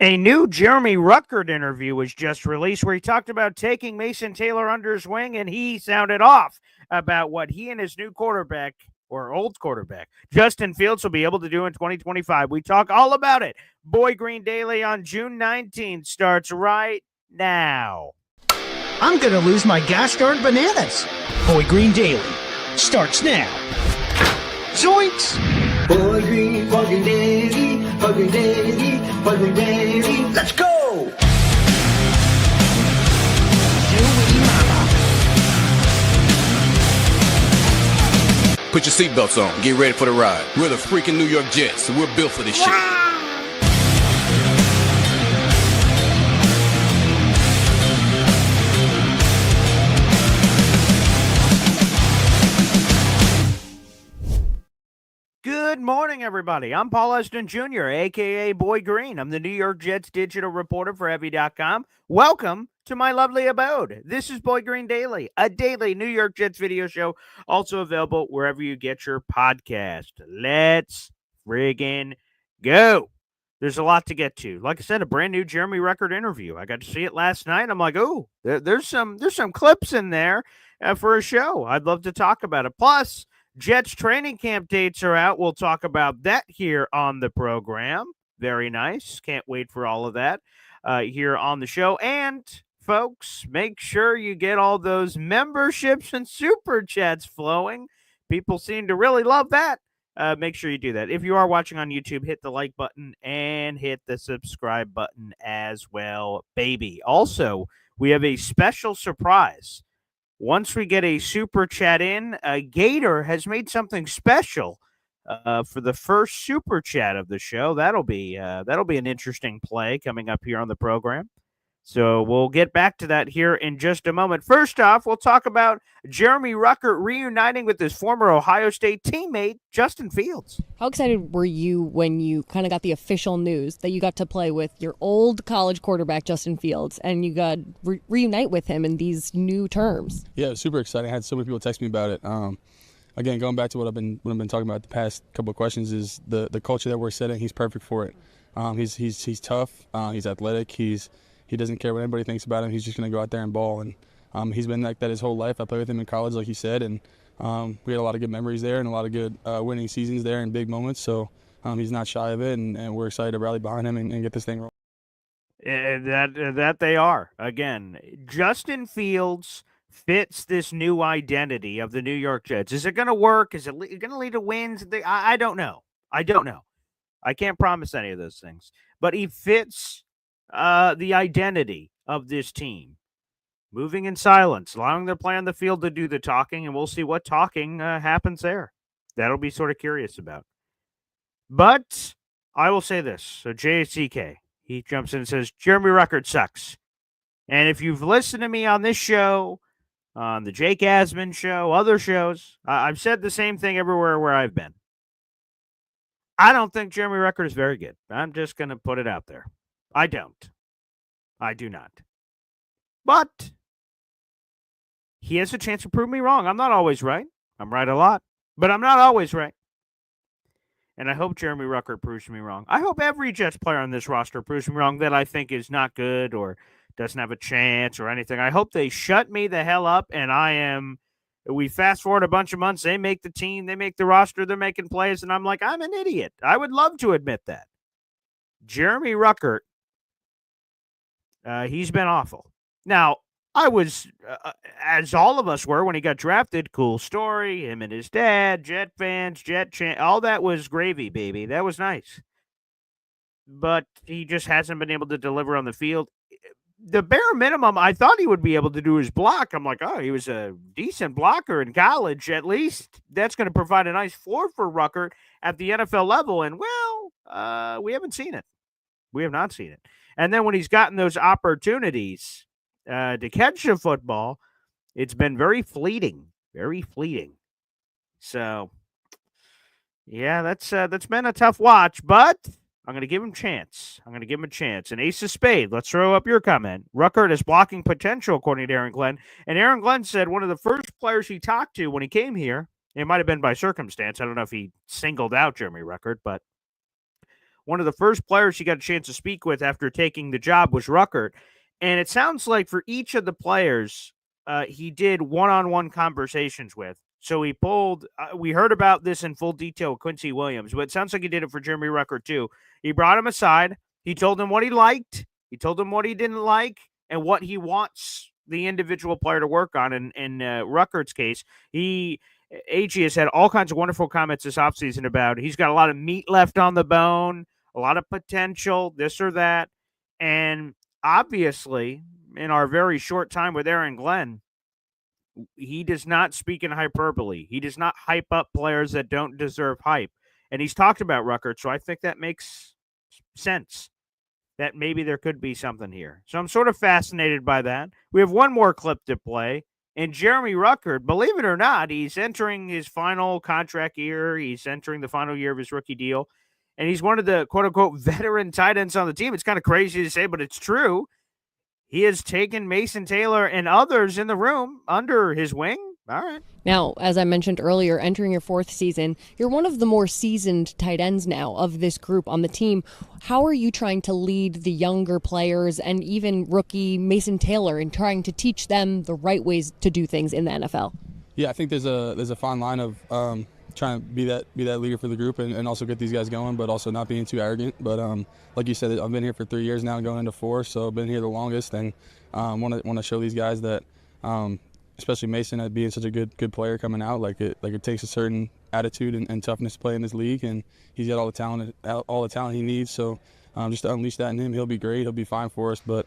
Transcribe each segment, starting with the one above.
A new Jeremy Ruckiert interview was just released where he talked about taking Mason Taylor under his wing, and he sounded off about what he and his new quarterback, or old quarterback, Justin Fields, will be able to do in 2025. We talk all about it. Boy Green Daily on June 19th starts right now. I'm going to lose my gas-guard bananas. Boy Green Daily starts now. Zoinks! Boy Green Daily, Boy Green Daily, Boy Green Daily. Let's go! Put your seatbelts on. Get ready for the ride. We're the freaking New York Jets, so we're built for this shit. Good morning, everybody. I'm Paul Eston Jr., a.k.a. Boy Green. I'm the New York Jets digital reporter for Heavy.com. Welcome to my lovely abode. This is Boy Green Daily, a daily New York Jets video show, also available wherever you get your podcast. Let's friggin' go. There's a lot to get to. Like I said, a brand new Jeremy Ruckiert interview. I got to see it last night. I'm like, oh, there's some clips in there for a show. I'd love to talk about it. Plus, Jets training camp dates are out. We'll talk about that here on the program. Very nice. Can't wait for all of that here on the show. And, folks, make sure you get all those memberships and super chats flowing. People seem to really love that. Make sure you do that. If you are watching on YouTube, hit the like button and hit the subscribe button as well, baby. Also, we have a special surprise. Once we get a super chat in, Gator has made something special for the first super chat of the show. That'll be an interesting play coming up here on the program. So we'll get back to that here in just a moment. First off, we'll talk about Jeremy Ruckiert reuniting with his former Ohio State teammate, Justin Fields. How excited were you when you kind of got the official news that you got to play with your old college quarterback, Justin Fields, and you got reunite with him in these new terms? Yeah, super exciting. I had so many people text me about it. Again, going back to what I've been talking about the past couple of questions is the culture that we're setting. He's perfect for it. He's tough. He's athletic. He doesn't care what anybody thinks about him. He's just going to go out there and ball. And he's been like that his whole life. I played with him in college, like he said, and we had a lot of good memories there and a lot of good winning seasons there and big moments. So he's not shy of it, and we're excited to rally behind him and get this thing rolling. That they are. Again, Justin Fields fits this new identity of the New York Jets. Is it going to work? Is it going to lead to wins? I don't know. I don't know. I can't promise any of those things. But he fits the identity of this team. Moving in silence, allowing their play on the field to do the talking, and we'll see what talking happens there. That'll be sort of curious about. But I will say this. So JCK, he jumps in and says, Jeremy Ruckiert sucks. And if you've listened to me on this show, on the Jake Asman show, other shows, I've said the same thing everywhere where I've been. I don't think Jeremy Ruckiert is very good. I'm just going to put it out there. I don't. I do not. But he has a chance to prove me wrong. I'm not always right. I'm right a lot, but I'm not always right. And I hope Jeremy Ruckiert proves me wrong. I hope every Jets player on this roster proves me wrong that I think is not good or doesn't have a chance or anything. I hope they shut me the hell up and we fast forward a bunch of months, they make the team, they make the roster, they're making plays, and I'm like, I'm an idiot. I would love to admit that. Jeremy Ruckiert, he's been awful. Now, I was, as all of us were when he got drafted, cool story, him and his dad, Jet fans, all that was gravy, baby. That was nice. But he just hasn't been able to deliver on the field. The bare minimum, I thought he would be able to do his block. I'm like, oh, he was a decent blocker in college. At least that's going to provide a nice floor for Ruckert at the NFL level. And, well, we haven't seen it. We have not seen it. And then when he's gotten those opportunities to catch the football, it's been very fleeting. Very fleeting. So, yeah, that's been a tough watch, but I'm going to give him a chance. An ace of spade. Let's throw up your comment. Ruckert has blocking potential, according to Aaron Glenn. And Aaron Glenn said one of the first players he talked to when he came here, it might have been by circumstance. I don't know if he singled out Jeremy Ruckert, but one of the first players he got a chance to speak with after taking the job was Ruckert. And it sounds like for each of the players, he did one-on-one conversations with. So he pulled, we heard about this in full detail with Quincy Williams, but it sounds like he did it for Jeremy Ruckert too. He brought him aside. He told him what he liked. He told him what he didn't like and what he wants the individual player to work on. In Ruckert's case, AG has had all kinds of wonderful comments this offseason about he's got a lot of meat left on the bone, a lot of potential, this or that. And obviously, in our very short time with Aaron Glenn, he does not speak in hyperbole. He does not hype up players that don't deserve hype. And he's talked about Ruckert, so I think that makes sense that maybe there could be something here. So I'm sort of fascinated by that. We have one more clip to play. And Jeremy Ruckert, believe it or not, he's entering his final contract year. He's entering the final year of his rookie deal. And he's one of the quote-unquote veteran tight ends on the team. It's kind of crazy to say, but it's true. He has taken Mason Taylor and others in the room under his wing. All right. Now, as I mentioned earlier, entering your fourth season, you're one of the more seasoned tight ends now of this group on the team. How are you trying to lead the younger players and even rookie Mason Taylor in trying to teach them the right ways to do things in the NFL? Yeah, I think there's a fine line of trying to be that leader for the group and also get these guys going, but also not being too arrogant. But like you said, I've been here for 3 years now, going into 4, so I've been here the longest, and want to show these guys that, especially Mason, at being such a good player coming out, like it takes a certain attitude and toughness to play in this league, and he's got all the talent he needs. So just to unleash that in him, he'll be great. He'll be fine for us, but.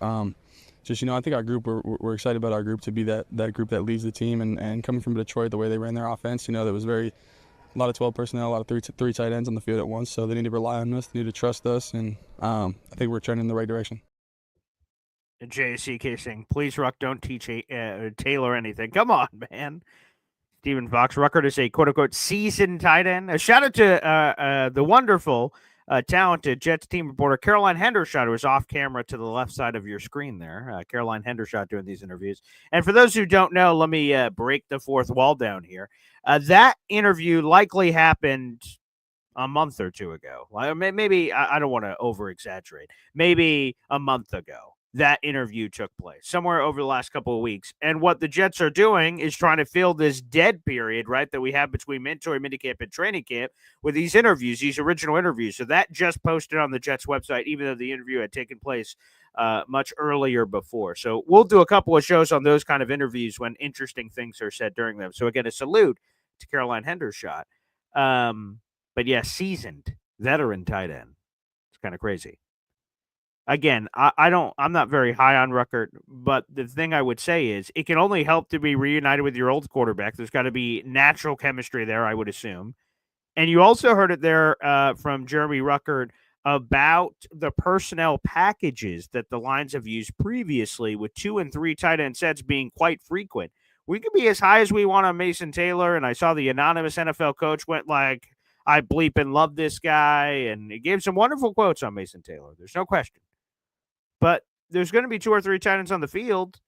Just, I think our group, we're excited about our group to be that group that leads the team. And coming from Detroit, the way they ran their offense, there was a lot of 12 personnel, a lot of three tight ends on the field at once. So they need to rely on us, they need to trust us, and I think we're trending in the right direction. JCK saying, please, Ruck, don't teach Taylor anything. Come on, man. Stephen Fox, Ruckert is a quote-unquote seasoned tight end. A shout-out to the wonderful talented Jets team reporter Caroline Hendershot, who is off camera to the left side of your screen there. Caroline Hendershot doing these interviews. And for those who don't know, let me break the fourth wall down here. That interview likely happened a month or two ago. Maybe, I don't want to over-exaggerate. Maybe a month ago. That interview took place somewhere over the last couple of weeks. And what the Jets are doing is trying to fill this dead period, right, that we have between mandatory minicamp and training camp with these interviews, these original interviews. So that just posted on the Jets website, even though the interview had taken place much earlier before. So we'll do a couple of shows on those kind of interviews when interesting things are said during them. So again, a salute to Caroline Hendershot. But yeah, seasoned veteran tight end. It's kind of crazy. Again, I'm not very high on Ruckert, but the thing I would say is it can only help to be reunited with your old quarterback. There's got to be natural chemistry there, I would assume. And you also heard it there from Jeremy Ruckert about the personnel packages that the Lions have used previously, with 2 and 3 tight end sets being quite frequent. We could be as high as we want on Mason Taylor, and I saw the anonymous NFL coach went like, I bleep and love this guy, and he gave some wonderful quotes on Mason Taylor. There's no question. But there's going to be 2 or 3 tight ends on the field,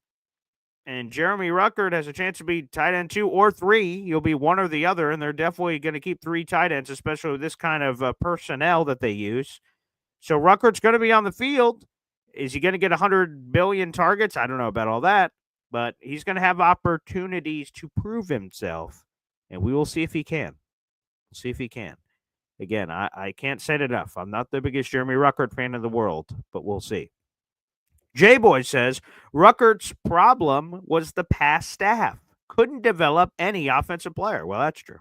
and Jeremy Ruckert has a chance to be tight end 2 or 3. You'll be one or the other, and they're definitely going to keep 3 tight ends, especially with this kind of personnel that they use. So Ruckert's going to be on the field. Is he going to get 100 billion targets? I don't know about all that, but he's going to have opportunities to prove himself, and we will see if he can. We'll see if he can. Again, I can't say it enough. I'm not the biggest Jeremy Ruckert fan in the world, but we'll see. J-Boy says Ruckert's problem was the past staff. Couldn't develop any offensive player. Well, that's true.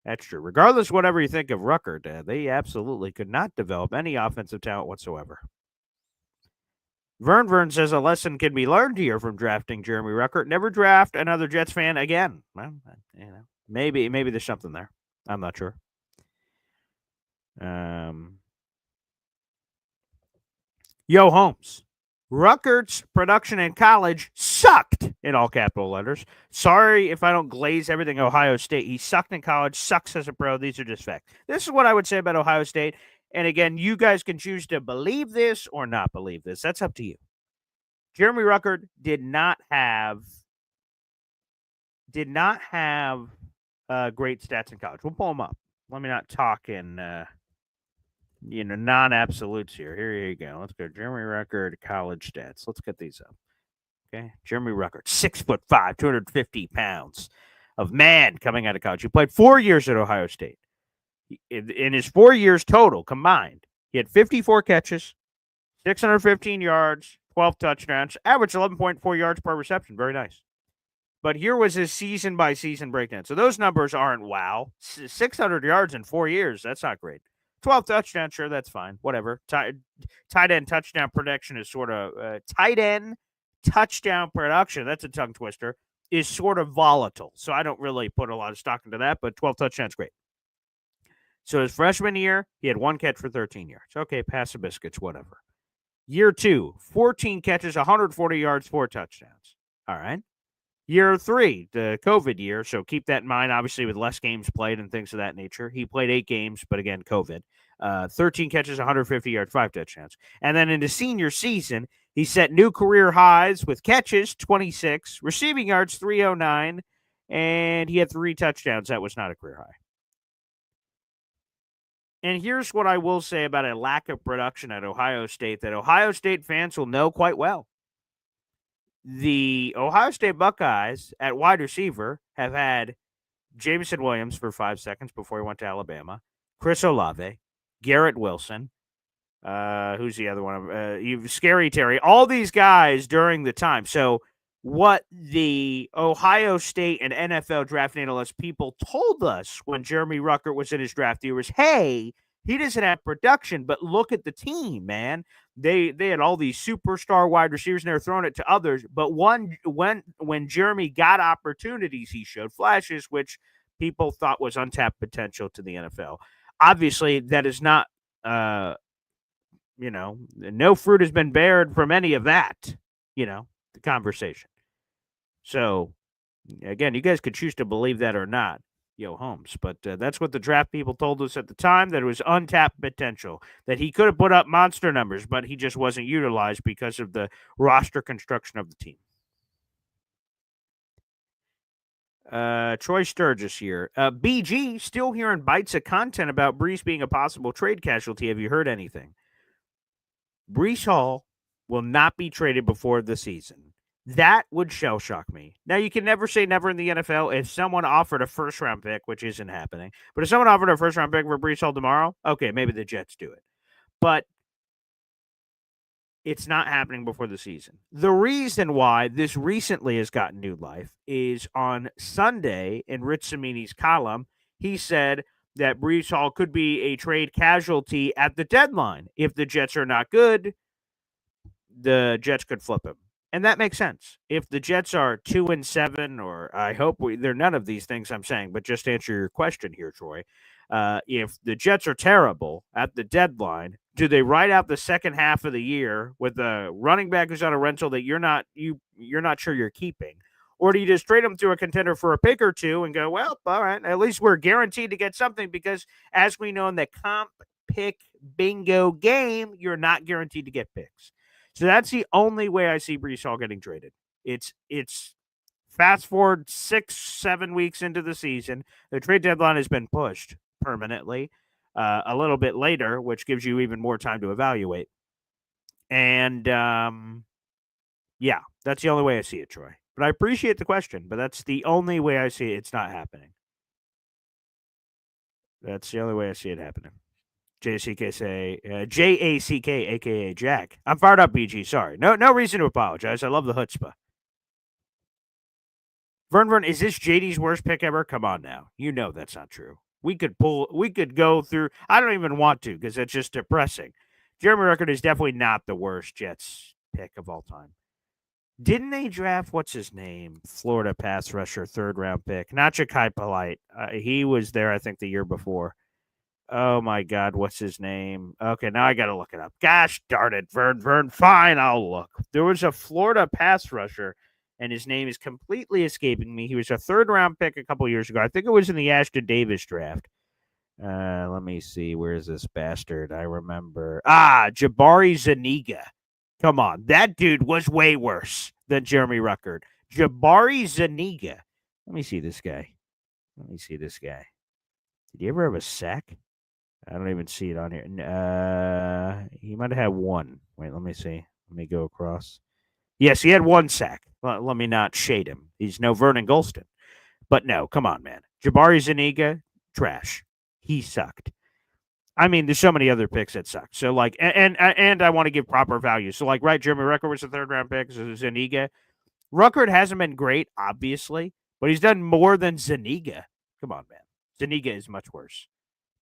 That's true. Regardless of whatever you think of Ruckert, they absolutely could not develop any offensive talent whatsoever. Vern says a lesson can be learned here from drafting Jeremy Ruckert. Never draft another Jets fan again. Well, maybe there's something there. I'm not sure. Yo, Holmes. Ruckert's production in college sucked, in all capital letters. Sorry if I don't glaze everything Ohio State. He sucked in college, sucks as a pro. These are just facts. This is what I would say about Ohio State. And again, you guys can choose to believe this or not believe this. That's up to you. Jeremy Ruckert did not have great stats in college. We'll pull him up. Let me not talk in non-absolutes here. Here you go. Let's go. Jeremy Ruckert, college stats. Let's get these up. Okay. Jeremy Ruckert, 6'5", 250 pounds of man coming out of college. He played 4 years at Ohio State. In his 4 years total combined, he had 54 catches, 615 yards, 12 touchdowns, average 11.4 yards per reception. Very nice. But here was his season by season breakdown. So those numbers aren't wow. 600 yards in 4 years. That's not great. 12 touchdowns, sure, that's fine. Whatever. Tight end touchdown production is sort of tight end touchdown production. That's a tongue twister. Is sort of volatile. So I don't really put a lot of stock into that. But 12 touchdowns, great. So his freshman year, he had 1 catch for 13 yards. Okay, pass the biscuits, whatever. Year 2, 14 catches, 140 yards, 4 touchdowns. All right. Year 3, the COVID year, so keep that in mind, obviously, with less games played and things of that nature. He played 8 games, but again, COVID. 13 catches, 150 yards, 5 touchdowns. And then in the senior season, he set new career highs with catches, 26, receiving yards, 309, and he had 3 touchdowns. That was not a career high. And here's what I will say about a lack of production at Ohio State that Ohio State fans will know quite well. The Ohio State Buckeyes at wide receiver have had Jameson Williams for 5 seconds before he went to Alabama, Chris Olave, Garrett Wilson, who's the other one? Scary Terry, all these guys during the time. So what the Ohio State and NFL draft analyst people told us when Jeremy Ruckert was in his draft year was, hey, he doesn't have production, but look at the team, man. They had all these superstar wide receivers, and they were throwing it to others. But when Jeremy got opportunities, he showed flashes, which people thought was untapped potential to the NFL. Obviously, that is not, no fruit has been bared from any of that, the conversation. So, again, you guys could choose to believe that or not. Holmes. But that's what the draft people told us at the time, that it was untapped potential, that he could have put up monster numbers, but he just wasn't utilized because of the roster construction of the team. Troy Sturgis here. BG, still hearing bites of content about Breece being a possible trade casualty. Have you heard anything? Breece Hall will not be traded before the season. That would shell shock me. Now, you can never say never in the NFL. If someone offered a first-round pick, which isn't happening, but if someone offered a first-round pick for Breece Hall tomorrow, okay, maybe the Jets do it. But it's not happening before the season. The reason why this recently has gotten new life is on Sunday in Rich Cimini's column, he said that Breece Hall could be a trade casualty at the deadline. If the Jets are not good, the Jets could flip him. And that makes sense. If the Jets are 2-7, or I hope they're none of these things I'm saying, but just to answer your question here, Troy, if the Jets are terrible at the deadline, do they ride out the second half of the year with a running back who's on a rental that you're not sure you're keeping, or do you just trade them to a contender for a pick or two and go, well, all right, at least we're guaranteed to get something, because as we know in the comp pick bingo game, you're not guaranteed to get picks. So that's the only way I see Breece Hall getting traded. It's fast forward 6-7 weeks into the season. The trade deadline has been pushed permanently a little bit later, which gives you even more time to evaluate. And, yeah, that's the only way I see it, Troy. But I appreciate the question, but that's the only way I see it. It's not happening. That's the only way I see it happening. J-A-C-K, a.k.a. Jack. I'm fired up, BG. Sorry. No reason to apologize. I love the chutzpah. Vern, is this JD's worst pick ever? Come on now. You know that's not true. We could go through. I don't even want to, because it's just depressing. Jeremy Ruckiert is definitely not the worst Jets pick of all time. Didn't they draft, what's his name? Florida pass rusher, 3rd-round pick. Not Ja'Kai Polite. He was there, I think, the year before. Oh, my God, what's his name? Okay, now I got to look it up. Gosh darn it, Vern, fine, I'll look. There was a Florida pass rusher, and his name is completely escaping me. He was a 3rd-round pick a couple years ago. I think it was in the Ashton Davis draft. Let me see. Where's this bastard? I remember. Jabari Zuniga. Come on. That dude was way worse than Jeremy Ruckert. Jabari Zuniga. Let me see this guy. Did he ever have a sack? I don't even see it on here. He might have had one. Wait, let me see. Let me go across. Yes, he had one sack. Let me not shade him. He's no Vernon Golston. But no, come on, man. Jabari Zuniga, trash. He sucked. I mean, there's so many other picks that suck. So, like, and I want to give proper value. So, like, right, Jeremy Ruckert was a third-round pick. So Zuniga. Ruckert hasn't been great, obviously, but he's done more than Zuniga. Come on, man. Zuniga is much worse.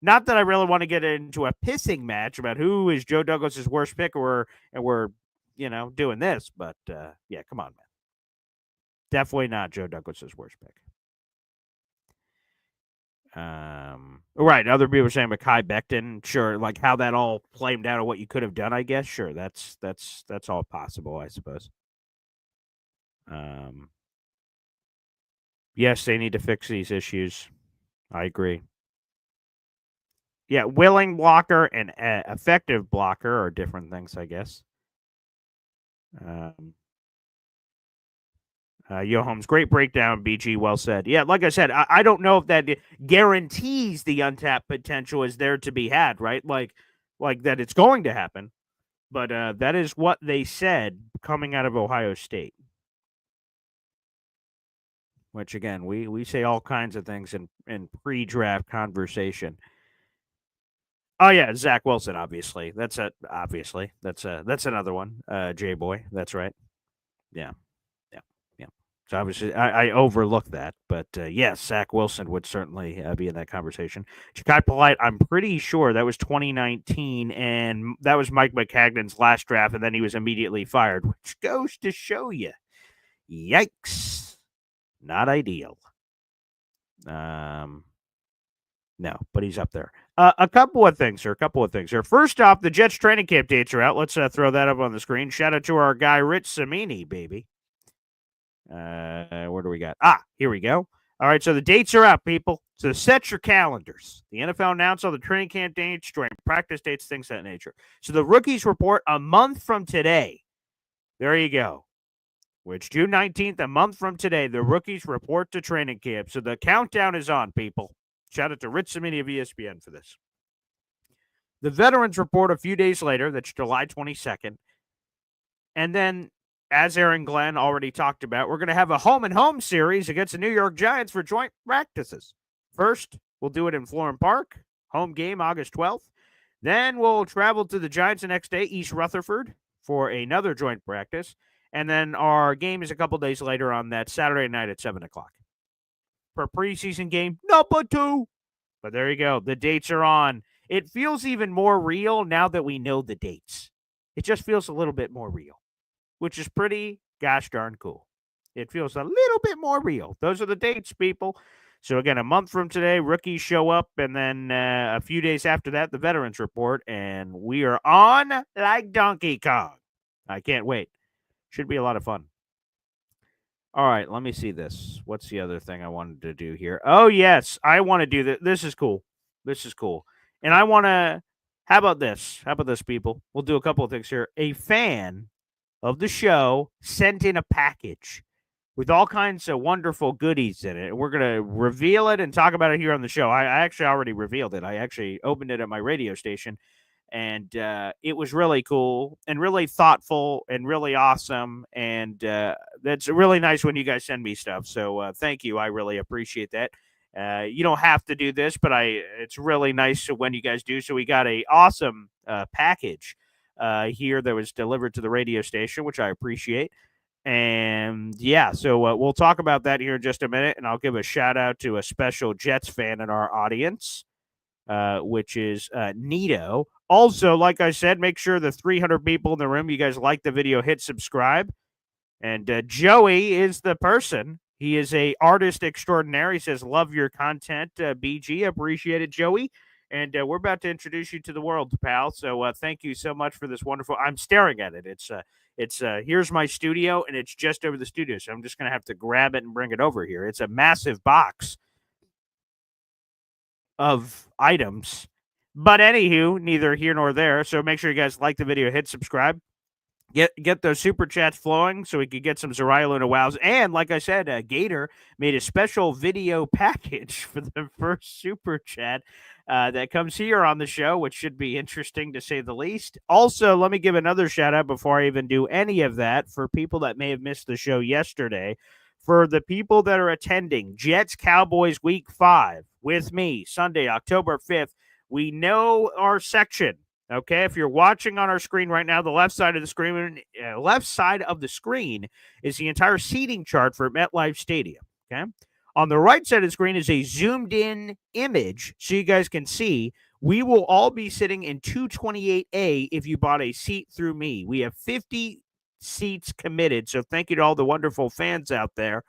Not that I really want to get into a pissing match about who is Joe Douglas's worst pick, and we're doing this, but yeah, come on, man. Definitely not Joe Douglas's worst pick. Right. Other people are saying Mekhi Becton. Sure, like how that all flamed out of what you could have done. I guess. Sure, that's all possible. I suppose. Yes, they need to fix these issues. I agree. Yeah, willing blocker and effective blocker are different things, I guess. Yo, Holmes, great breakdown, BG. Well said. Yeah, like I said, I don't know if that guarantees the untapped potential is there to be had, right? Like that it's going to happen. But that is what they said coming out of Ohio State. Which, again, we say all kinds of things in pre-draft conversation. Oh yeah, Zach Wilson. Obviously, that's another one. J Boy. That's right. Yeah. So obviously, I overlooked that, but yes, Zach Wilson would certainly be in that conversation. Ja'Kai Polite, I'm pretty sure that was 2019, and that was Mike McCagnon's last draft, and then he was immediately fired, which goes to show you, yikes, not ideal. No, but he's up there. A couple of things here. First off, the Jets training camp dates are out. Let's throw that up on the screen. Shout out to our guy Rich Samini, baby. Where do we got? Here we go. All right, so the dates are up, people. So set your calendars. The NFL announced all the training camp dates, joint practice dates, things of that nature. So the rookies report a month from today. There you go. Which June 19th, a month from today, the rookies report to training camp. So the countdown is on, people. Shout out to Rich Samini of ESPN for this. The veterans report a few days later. That's July 22nd. And then, as Aaron Glenn already talked about, we're going to have a home-and-home series against the New York Giants for joint practices. First, we'll do it in Florham Park. Home game, August 12th. Then we'll travel to the Giants the next day, East Rutherford, for another joint practice. And then our game is a couple days later on that Saturday night at 7 o'clock. For preseason game number 2. But there you go. The dates are on. It feels even more real now that we know the dates. It just feels a little bit more real, which is pretty gosh darn cool. It feels a little bit more real. Those are the dates, people. So, again, a month from today, rookies show up, and then a few days after that, the veterans report, and we are on like Donkey Kong. I can't wait. Should be a lot of fun. All right, let me see this. What's the other thing I wanted to do here? Oh, yes, I want to do this. This is cool. And I want to – how about this? People? We'll do a couple of things here. A fan of the show sent in a package with all kinds of wonderful goodies in it. We're going to reveal it and talk about it here on the show. I actually already revealed it. I actually opened it at my radio station, and it was really cool and really thoughtful and really awesome. And that's really nice when you guys send me stuff. So thank you. I really appreciate that. You don't have to do this, but it's really nice when you guys do. So we got a awesome package here that was delivered to the radio station, which I appreciate. And yeah, so we'll talk about that here in just a minute, and I'll give a shout out to a special Jets fan in our audience, which is Nito. Also, like I said, make sure the 300 people in the room, you guys like the video, hit subscribe. And Joey is the person. He is a artist extraordinaire. He says, love your content, BG. Appreciate it, Joey. And we're about to introduce you to the world, pal. So thank you so much for this wonderful. I'm staring at it. It's here's my studio, and it's just over the studio. So I'm just going to have to grab it and bring it over here. It's a massive box of items. But anywho, neither here nor there. So make sure you guys like the video, hit subscribe. get those super chats flowing so we could get some Zariah Luna wows. And like I said, Gator made a special video package for the first super chat that comes here on the show, which should be interesting to say the least. Also, let me give another shout out before I even do any of that for people that may have missed the show yesterday. For the people that are attending Jets Cowboys Week 5 with me, Sunday, October 5th, we know our section. Okay, if you're watching on our screen right now, the left side of the screen is the entire seating chart for MetLife Stadium. Okay, on the right side of the screen is a zoomed in image so you guys can see. We will all be sitting in 228A if you bought a seat through me. We have 50 seats committed, so thank you to all the wonderful fans out there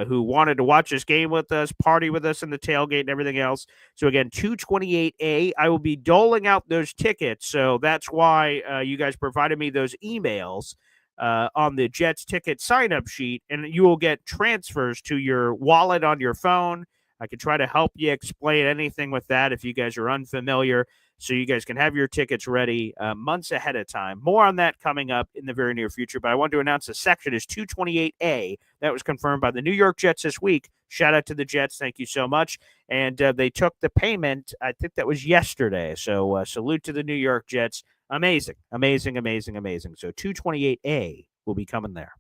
who wanted to watch this game with us, party with us in the tailgate and everything else. So again, 228A. I will be doling out those tickets. So that's why you guys provided me those emails on the Jets ticket sign-up sheet, and you will get transfers to your wallet on your phone. I can try to help you explain anything with that if you guys are unfamiliar, so you guys can have your tickets ready months ahead of time. More on that coming up in the very near future, but I want to announce the section is 228A. That was confirmed by the New York Jets this week. Shout out to the Jets. Thank you so much. And they took the payment, I think that was yesterday. So salute to the New York Jets. Amazing, amazing, amazing, amazing. So 228A will be coming there.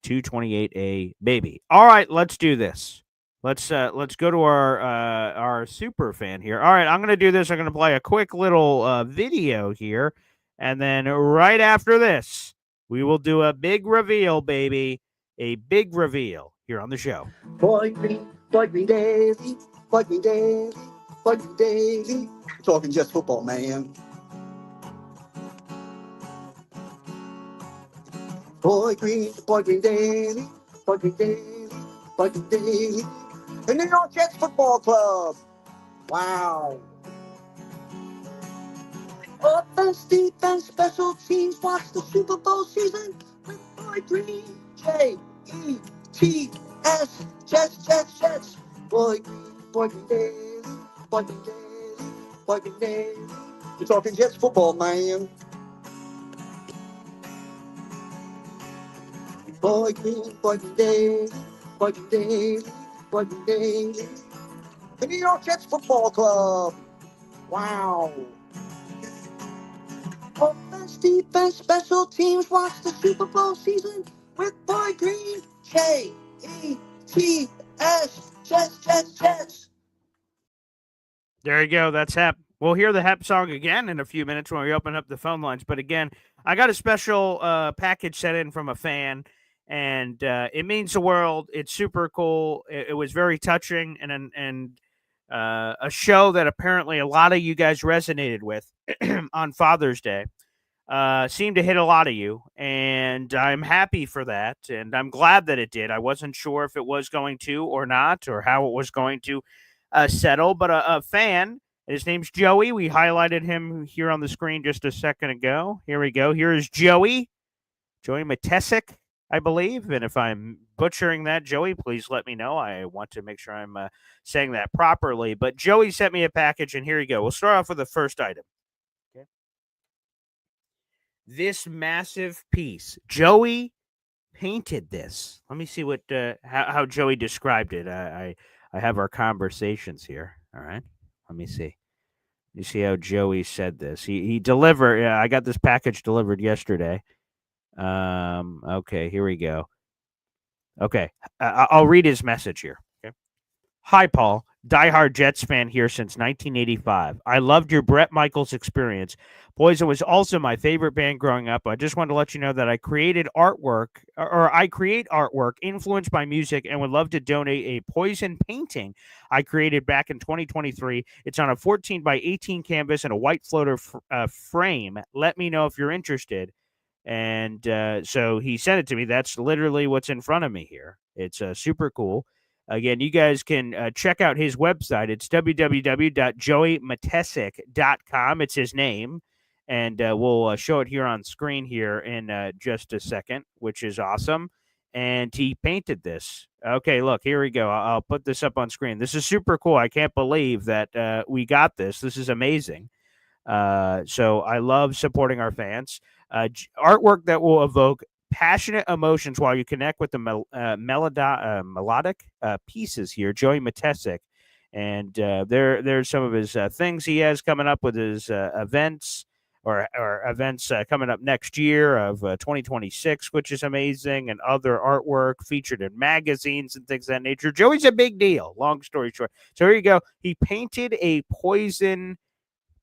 228A, baby. All right, let's do this. Let's go to our super fan here. All right, I'm gonna do this. I'm gonna play a quick little video here, and then right after this, we will do a big reveal, baby. A big reveal here on the show. Boy Green Daily, Boy Green Daily, Boy Green Daily. Talking just football, man. Boy Green Daily, Boy Green Daily, Boy Green Daily. The New York Jets Football Club. Wow. Offense, defense, special teams. Watch the Super Bowl season with Boy Green. J-E-T-S. Jets. Boy Green Daily, Boy Green Daily, Boy Green Daily. You're talking Jets football, man. Boy Green Daily, Boy Green Daily, Boy Green Daily. The New York Jets Football Club. Wow. Offense, defense, special teams. Watch the Super Bowl season with Boy Green. J-E-T-S. Jets. There you go. That's Hep. We'll hear the Hep song again in a few minutes when we open up the phone lines. But again, I got a special package sent in from a fan, and it means the world. It's super cool. It was very touching, and a show that apparently a lot of you guys resonated with on Father's Day. Seemed to hit a lot of you, and I'm happy for that, and I'm glad that it did. I wasn't sure if it was going to or not, or how it was going to settle, but a fan, his name's Joey. We highlighted him here on the screen just a second ago. Here we go. Here is Joey Matesic, I believe, and if I'm butchering that, Joey, please let me know. I want to make sure I'm saying that properly, but Joey sent me a package, and here you go. We'll start off with the first item. This massive piece. Joey painted this. Let me see what how Joey described it. I have our conversations here. All right. Let me see. You see how Joey said this. He delivered. I got this package delivered yesterday. Okay, here we go. Okay, I'll read his message here. Okay. Hi, Paul. Diehard Jets fan here since 1985. I loved your Bret Michaels experience. Poison was also my favorite band growing up. I just wanted to let you know that I create artwork influenced by music and would love to donate a Poison painting I created back in 2023. It's on a 14 by 18 canvas and a white floater frame. Let me know if you're interested. And so he sent it to me. That's literally what's in front of me here. It's super cool. Again, you guys can check out his website. It's www.joeymatesic.com. It's his name. And we'll show it here on screen here in just a second, which is awesome. And he painted this. Okay, look, here we go. I'll put this up on screen. This is super cool. I can't believe that we got this. This is amazing. So I love supporting our fans. Artwork that will evoke passionate emotions while you connect with the melodic pieces here. Joey Matesic. And there's some of his things he has coming up with his events or events coming up next year of 2026, which is amazing, and other artwork featured in magazines and things of that nature. Joey's a big deal, long story short. So here you go. He painted a Poison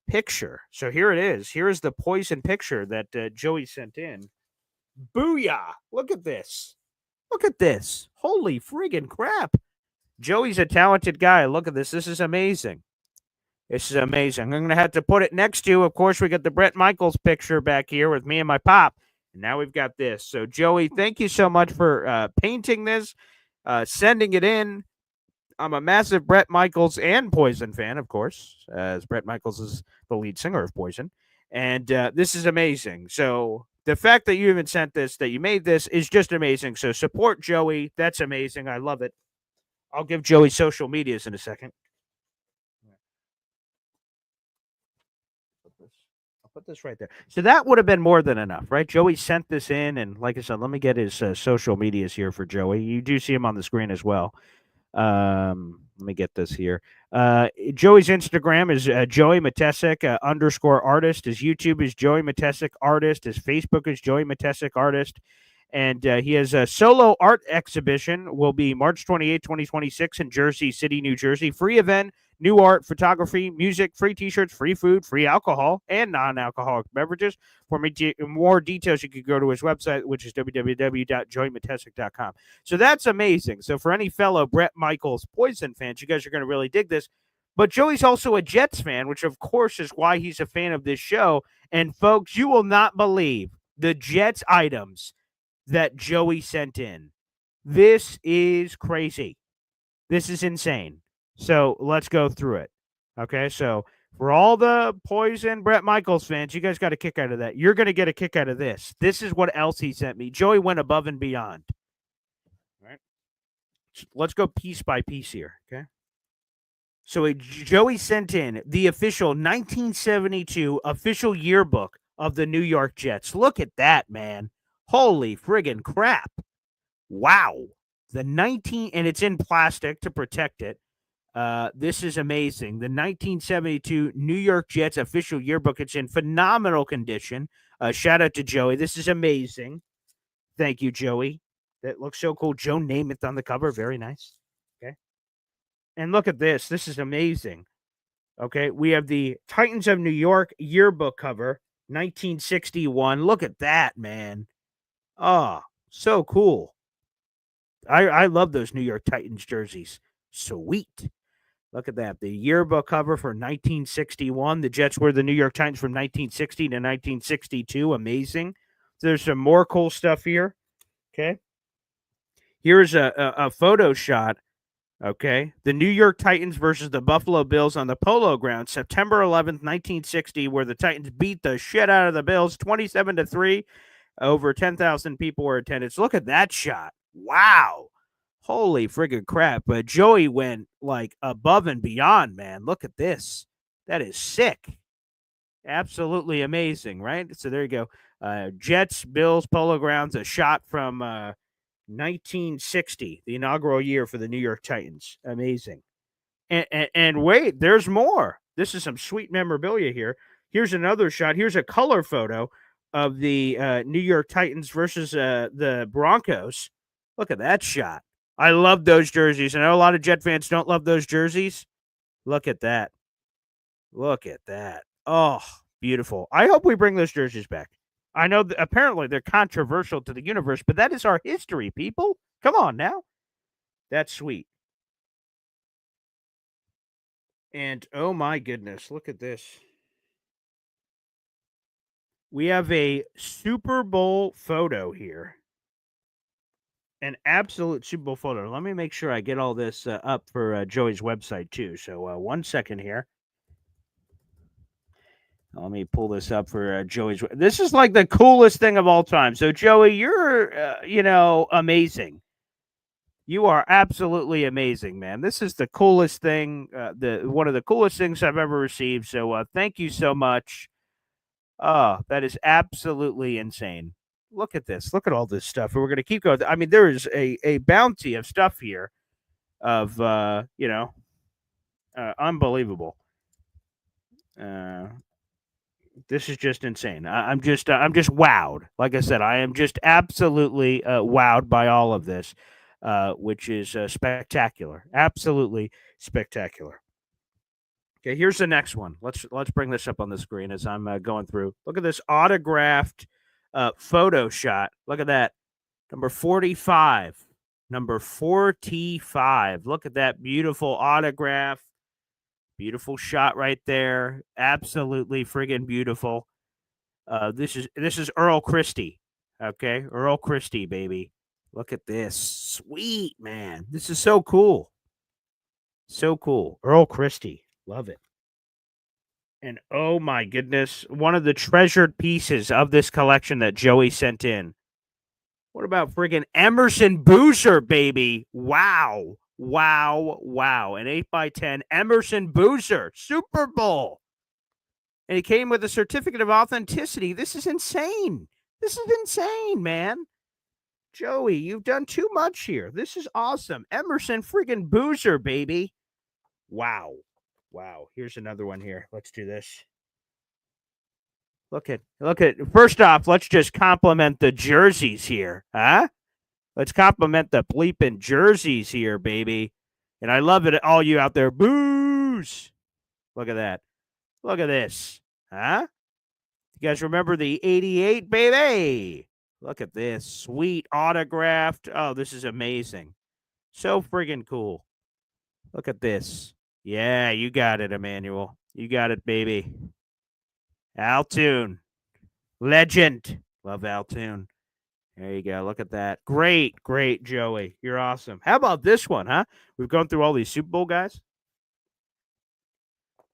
picture. So here it is. Here is the Poison picture that Joey sent in. Booyah! Look at this. Look at this. Holy friggin' crap. Joey's a talented guy. Look at this. This is amazing. This is amazing. I'm going to have to put it next to, of course, we got the Bret Michaels picture back here with me and my pop. And now we've got this. So, Joey, thank you so much for painting this, sending it in. I'm a massive Bret Michaels and Poison fan, of course, as Bret Michaels is the lead singer of Poison. And this is amazing. So, the fact that you even sent this, that you made this, is just amazing. So, support Joey. That's amazing. I love it. I'll give Joey social medias in a second. I'll put this right there. So that would have been more than enough, right? Joey sent this in, and like I said, let me get his social medias here for Joey. You do see him on the screen as well. Let me get this here. Joey's Instagram is Joey Matesic _ artist. His YouTube is Joey Matesic artist. His Facebook is Joey Matesic artist. And he has a solo art exhibition, will be March 28, 2026 in Jersey City, New Jersey. Free event, new art, photography, music, free t-shirts, free food, free alcohol, and non-alcoholic beverages. For more details, you could go to his website, which is www.joeymatesic.com. So that's amazing. So for any fellow Bret Michaels Poison fans, you guys are going to really dig this. But Joey's also a Jets fan, which of course is why he's a fan of this show. And folks, you will not believe the Jets items that Joey sent in. This is crazy. This is insane. So let's go through it. Okay, so for all the Poison Bret Michaels fans, you guys got a kick out of that. You're going to get a kick out of this. This is what else he sent me. Joey went above and beyond. All right. So let's go piece by piece here, okay? So Joey sent in the official 1972 official yearbook of the New York Jets. Look at that, man. Holy friggin' crap. Wow. And it's in plastic to protect it. This is amazing. The 1972 New York Jets official yearbook. It's in phenomenal condition. Shout out to Joey. This is amazing. Thank you, Joey. That looks so cool. Joe Namath on the cover. Very nice. Okay. And look at this. This is amazing. Okay. We have the Titans of New York yearbook cover, 1961. Look at that, man. Oh, so cool. I love those New York Titans jerseys. Sweet. Look at that. The yearbook cover for 1961. The Jets were the New York Titans from 1960 to 1962. Amazing. There's some more cool stuff here. Okay. Here's a photo shot. Okay. The New York Titans versus the Buffalo Bills on the Polo Grounds, September 11th, 1960, where the Titans beat the shit out of the Bills 27-3. Over 10,000 people were attendance. Look at that shot. Wow. Holy friggin' crap. But Joey went like above and beyond, man. Look at this. That is sick. Absolutely amazing, right? So there you go. Jets, Bills, Polo Grounds, a shot from 1960, the inaugural year for the New York Titans. Amazing. And wait, there's more. This is some sweet memorabilia here. Here's another shot. Here's a color photo of the New York Titans versus the Broncos. Look at that shot. I love those jerseys. I know a lot of Jet fans don't love those jerseys. Look at that. Look at that. Oh, beautiful. I hope we bring those jerseys back. I know that apparently they're controversial to the universe, but that is our history, people. Come on now. That's sweet. And oh my goodness, look at this. We have a Super Bowl photo here. An absolute Super Bowl photo. Let me make sure I get all this up for Joey's website too. So 1 second here. Let me pull this up for Joey's. This is like the coolest thing of all time. So Joey, you're, amazing. You are absolutely amazing, man. This is the coolest thing, one of the coolest things I've ever received. So thank you so much. Oh, that is absolutely insane. Look at this. Look at all this stuff. And we're going to keep going. I mean, there is a bounty of stuff here of, unbelievable. This is just insane. I'm just wowed. Like I said, I am just absolutely wowed by all of this, which is spectacular. Absolutely spectacular. Okay, here's the next one. Let's bring this up on the screen as I'm going through. Look at this autographed photo shot. Look at that. Number 45. Number 45. Look at that beautiful autograph. Beautiful shot right there. Absolutely friggin' beautiful. This is Earl Christie. Okay, Earl Christie, baby. Look at this. Sweet, man. This is so cool. So cool. Earl Christie. Love it. And oh my goodness, one of the treasured pieces of this collection that Joey sent in. What about friggin' Emerson Boozer, baby? Wow. Wow. Wow. An 8x10 Emerson Boozer Super Bowl. And he came with a certificate of authenticity. This is insane. This is insane, man. Joey, you've done too much here. This is awesome. Emerson friggin' Boozer, baby. Wow. Wow. Here's another one here. Let's do this. Look at first off, let's just compliment the jerseys here. Huh? Let's compliment the bleeping jerseys here, baby. And I love it, all you out there. Booze. Look at that. Look at this. Huh? You guys remember the 88, baby? Look at this. Sweet autographed. Oh, this is amazing. So friggin' cool. Look at this. Yeah, you got it, Emmanuel. You got it, baby. Altoon. Legend. Love Altoon. There you go. Look at that. Great, great, Joey. You're awesome. How about this one, huh? We've gone through all these Super Bowl guys.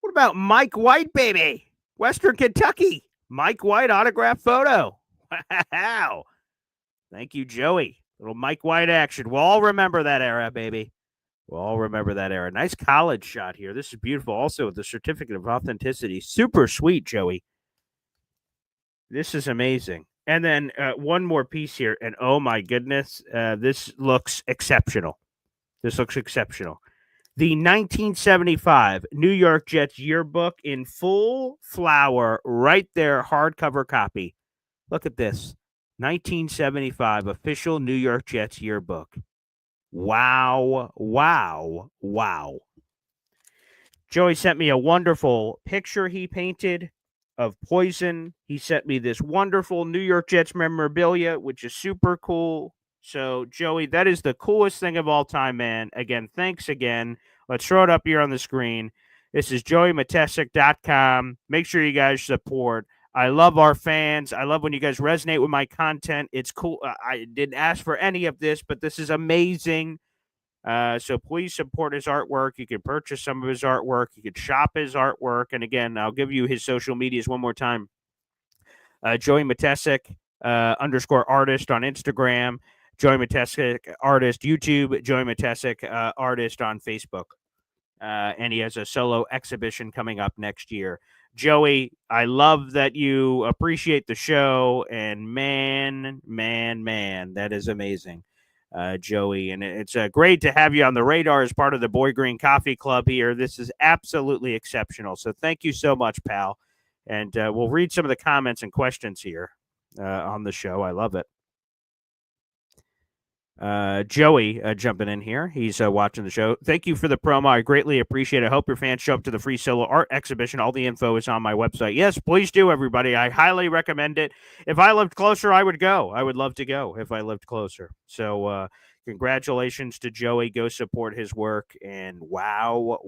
What about Mike White, baby? Western Kentucky. Mike White autograph photo. Wow. Thank you, Joey. Little Mike White action. We'll all remember that era, baby. We'll all remember that era. Nice college shot here. This is beautiful. Also, the certificate of authenticity. Super sweet, Joey. This is amazing. And then one more piece here. And oh my goodness, this looks exceptional. This looks exceptional. The 1975 New York Jets yearbook in full flower, right there, hardcover copy. Look at this. 1975 official New York Jets yearbook. Wow, wow, wow. Joey sent me a wonderful picture he painted of Poison. He sent me this wonderful New York Jets memorabilia, which is super cool. So, Joey, that is the coolest thing of all time, man. Again, thanks again. Let's throw it up here on the screen. This is joeymatesic.com. Make sure you guys support. I love our fans. I love when you guys resonate with my content. It's cool. I didn't ask for any of this, but this is amazing. So please support his artwork. You can purchase some of his artwork. You can shop his artwork. And again, I'll give you his social medias one more time. Joey Matesic _ artist on Instagram. Joey Matesic artist YouTube. Joey Matesic artist on Facebook. And he has a solo exhibition coming up next year. Joey, I love that you appreciate the show. And man, that is amazing. Joey, and it's great to have you on the radar as part of the Boy Green Coffee Club here. This is absolutely exceptional. So thank you so much, pal. And we'll read some of the comments and questions here on the show. I love it. Joey jumping in here. He's watching the show. Thank you for the promo. I greatly appreciate it. I hope your fans show up to the free solo art exhibition. All the info is on my website. Yes, please do, everybody. I highly recommend it. If I lived closer, I would go. I would love to go if I lived closer. So congratulations to Joey. Go support his work. And wow.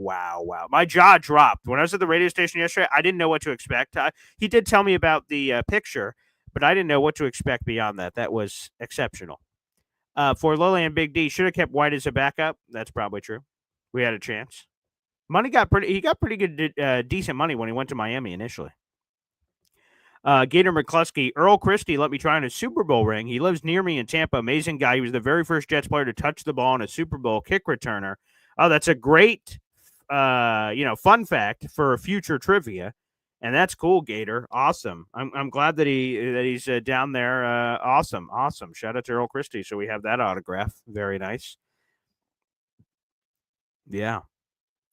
My jaw dropped. When I was at the radio station yesterday, I didn't know what to expect. He did tell me about the picture, but I didn't know what to expect beyond that. That was exceptional. For Lily and Big D, should have kept White as a backup. That's probably true. We had a chance. He got pretty good, decent money when he went to Miami initially. Gator McCluskey, Earl Christie let me try on his Super Bowl ring. He lives near me in Tampa. Amazing guy. He was the very first Jets player to touch the ball in a Super Bowl kick returner. Oh, that's a great, fun fact for future trivia. And that's cool, Gator. Awesome. I'm glad that he's down there. Awesome. Shout out to Earl Christie. So we have that autograph. Very nice. Yeah.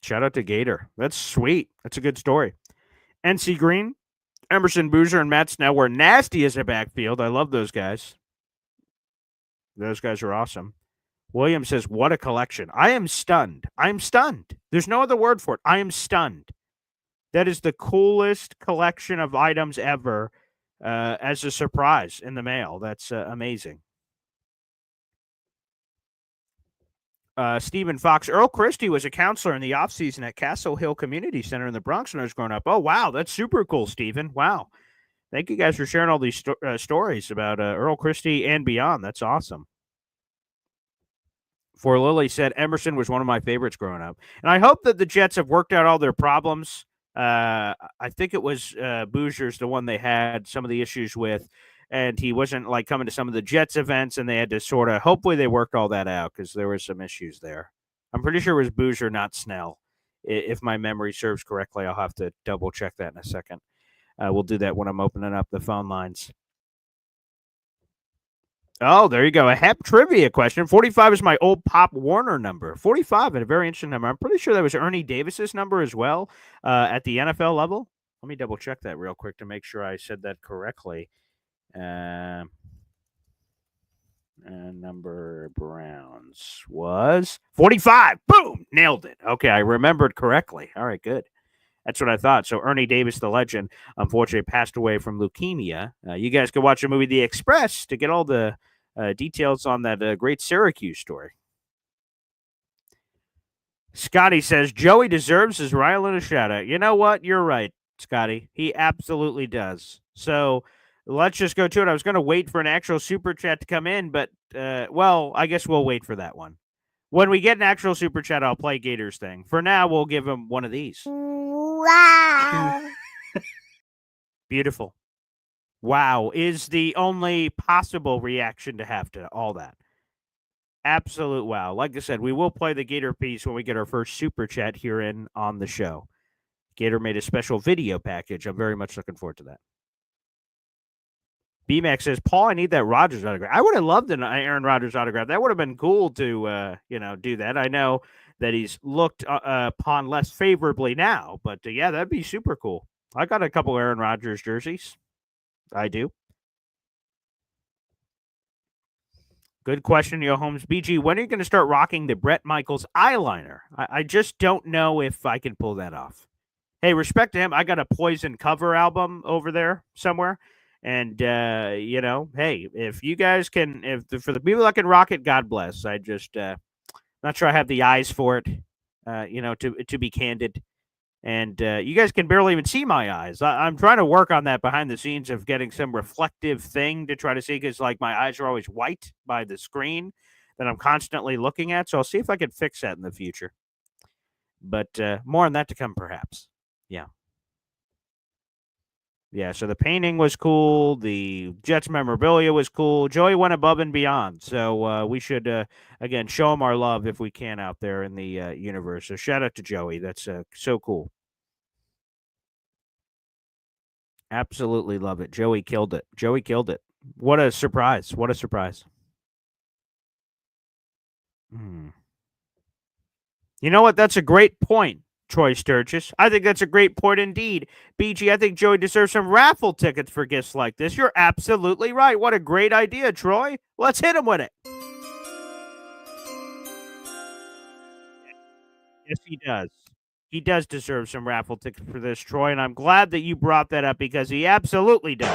Shout out to Gator. That's sweet. That's a good story. NC Green, Emerson Boozer, and Matt Snell were nasty as a backfield. I love those guys. Those guys are awesome. William says, what a collection. I am stunned. I'm stunned. There's no other word for it. I am stunned. That is the coolest collection of items ever as a surprise in the mail. That's amazing. Stephen Fox, Earl Christie was a counselor in the offseason at Castle Hill Community Center in the Bronx when I was growing up. Oh, wow. That's super cool, Stephen. Wow. Thank you guys for sharing all these stories about Earl Christie and beyond. That's awesome. For Lily said, Emerson was one of my favorites growing up. And I hope that the Jets have worked out all their problems. I think it was Boozer's the one they had some of the issues with, and he wasn't like coming to some of the Jets events, and they had to sort of, hopefully they worked all that out because there were some issues there. I'm pretty sure it was Boozer, not Snell. If my memory serves correctly, I'll have to double check that in a second. We'll do that when I'm opening up the phone lines. Oh, there you go. A Hep trivia question. 45 is my old Pop Warner number. 45, and a very interesting number. I'm pretty sure that was Ernie Davis's number as well at the NFL level. Let me double check that real quick to make sure I said that correctly. Number Browns was 45. Boom! Nailed it. Okay, I remembered correctly. All right, good. That's what I thought. So Ernie Davis, the legend, unfortunately passed away from leukemia. You guys can watch the movie The Express to get all the details on that great Syracuse story. Scotty says, Joey deserves his Ryle and a shout-out. You know what? You're right, Scotty. He absolutely does. So let's just go to it. I was going to wait for an actual super chat to come in, but, well, I guess we'll wait for that one. When we get an actual super chat, I'll play Gator's thing. For now, we'll give him one of these. Wow. Beautiful. Wow is the only possible reaction to have to all that. Absolute wow. Like I said, we will play the Gator piece when we get our first super chat here on the show. Gator made a special video package. I'm very much looking forward to that. BMAX says, Paul, I need that Rodgers autograph. I would have loved an Aaron Rodgers autograph. That would have been cool to, do that. I know that he's looked upon less favorably now, but yeah, that'd be super cool. I got a couple Aaron Rodgers jerseys. I do. Good question, Yo Holmes. BG, when are you going to start rocking the Bret Michaels eyeliner? I just don't know if I can pull that off. Hey, respect to him. I got a Poison cover album over there somewhere. And, hey, if you guys can, for the people that can rock it, God bless. I just, not sure I have the eyes for it, to be candid. And you guys can barely even see my eyes. I'm trying to work on that behind the scenes of getting some reflective thing to try to see, because, like, my eyes are always white by the screen that I'm constantly looking at. So I'll see if I can fix that in the future. But more on that to come, perhaps. Yeah. Yeah, so the painting was cool. The Jets memorabilia was cool. Joey went above and beyond. So we should, again, show him our love if we can out there in the universe. So shout out to Joey. That's so cool. Absolutely love it. Joey killed it. What a surprise. You know what? That's a great point, Troy Sturgis. I think that's a great point indeed. BG, I think Joey deserves some raffle tickets for gifts like this. You're absolutely right. What a great idea, Troy. Let's hit him with it. Yes, he does. He does deserve some raffle tickets for this, Troy, and I'm glad that you brought that up because he absolutely does.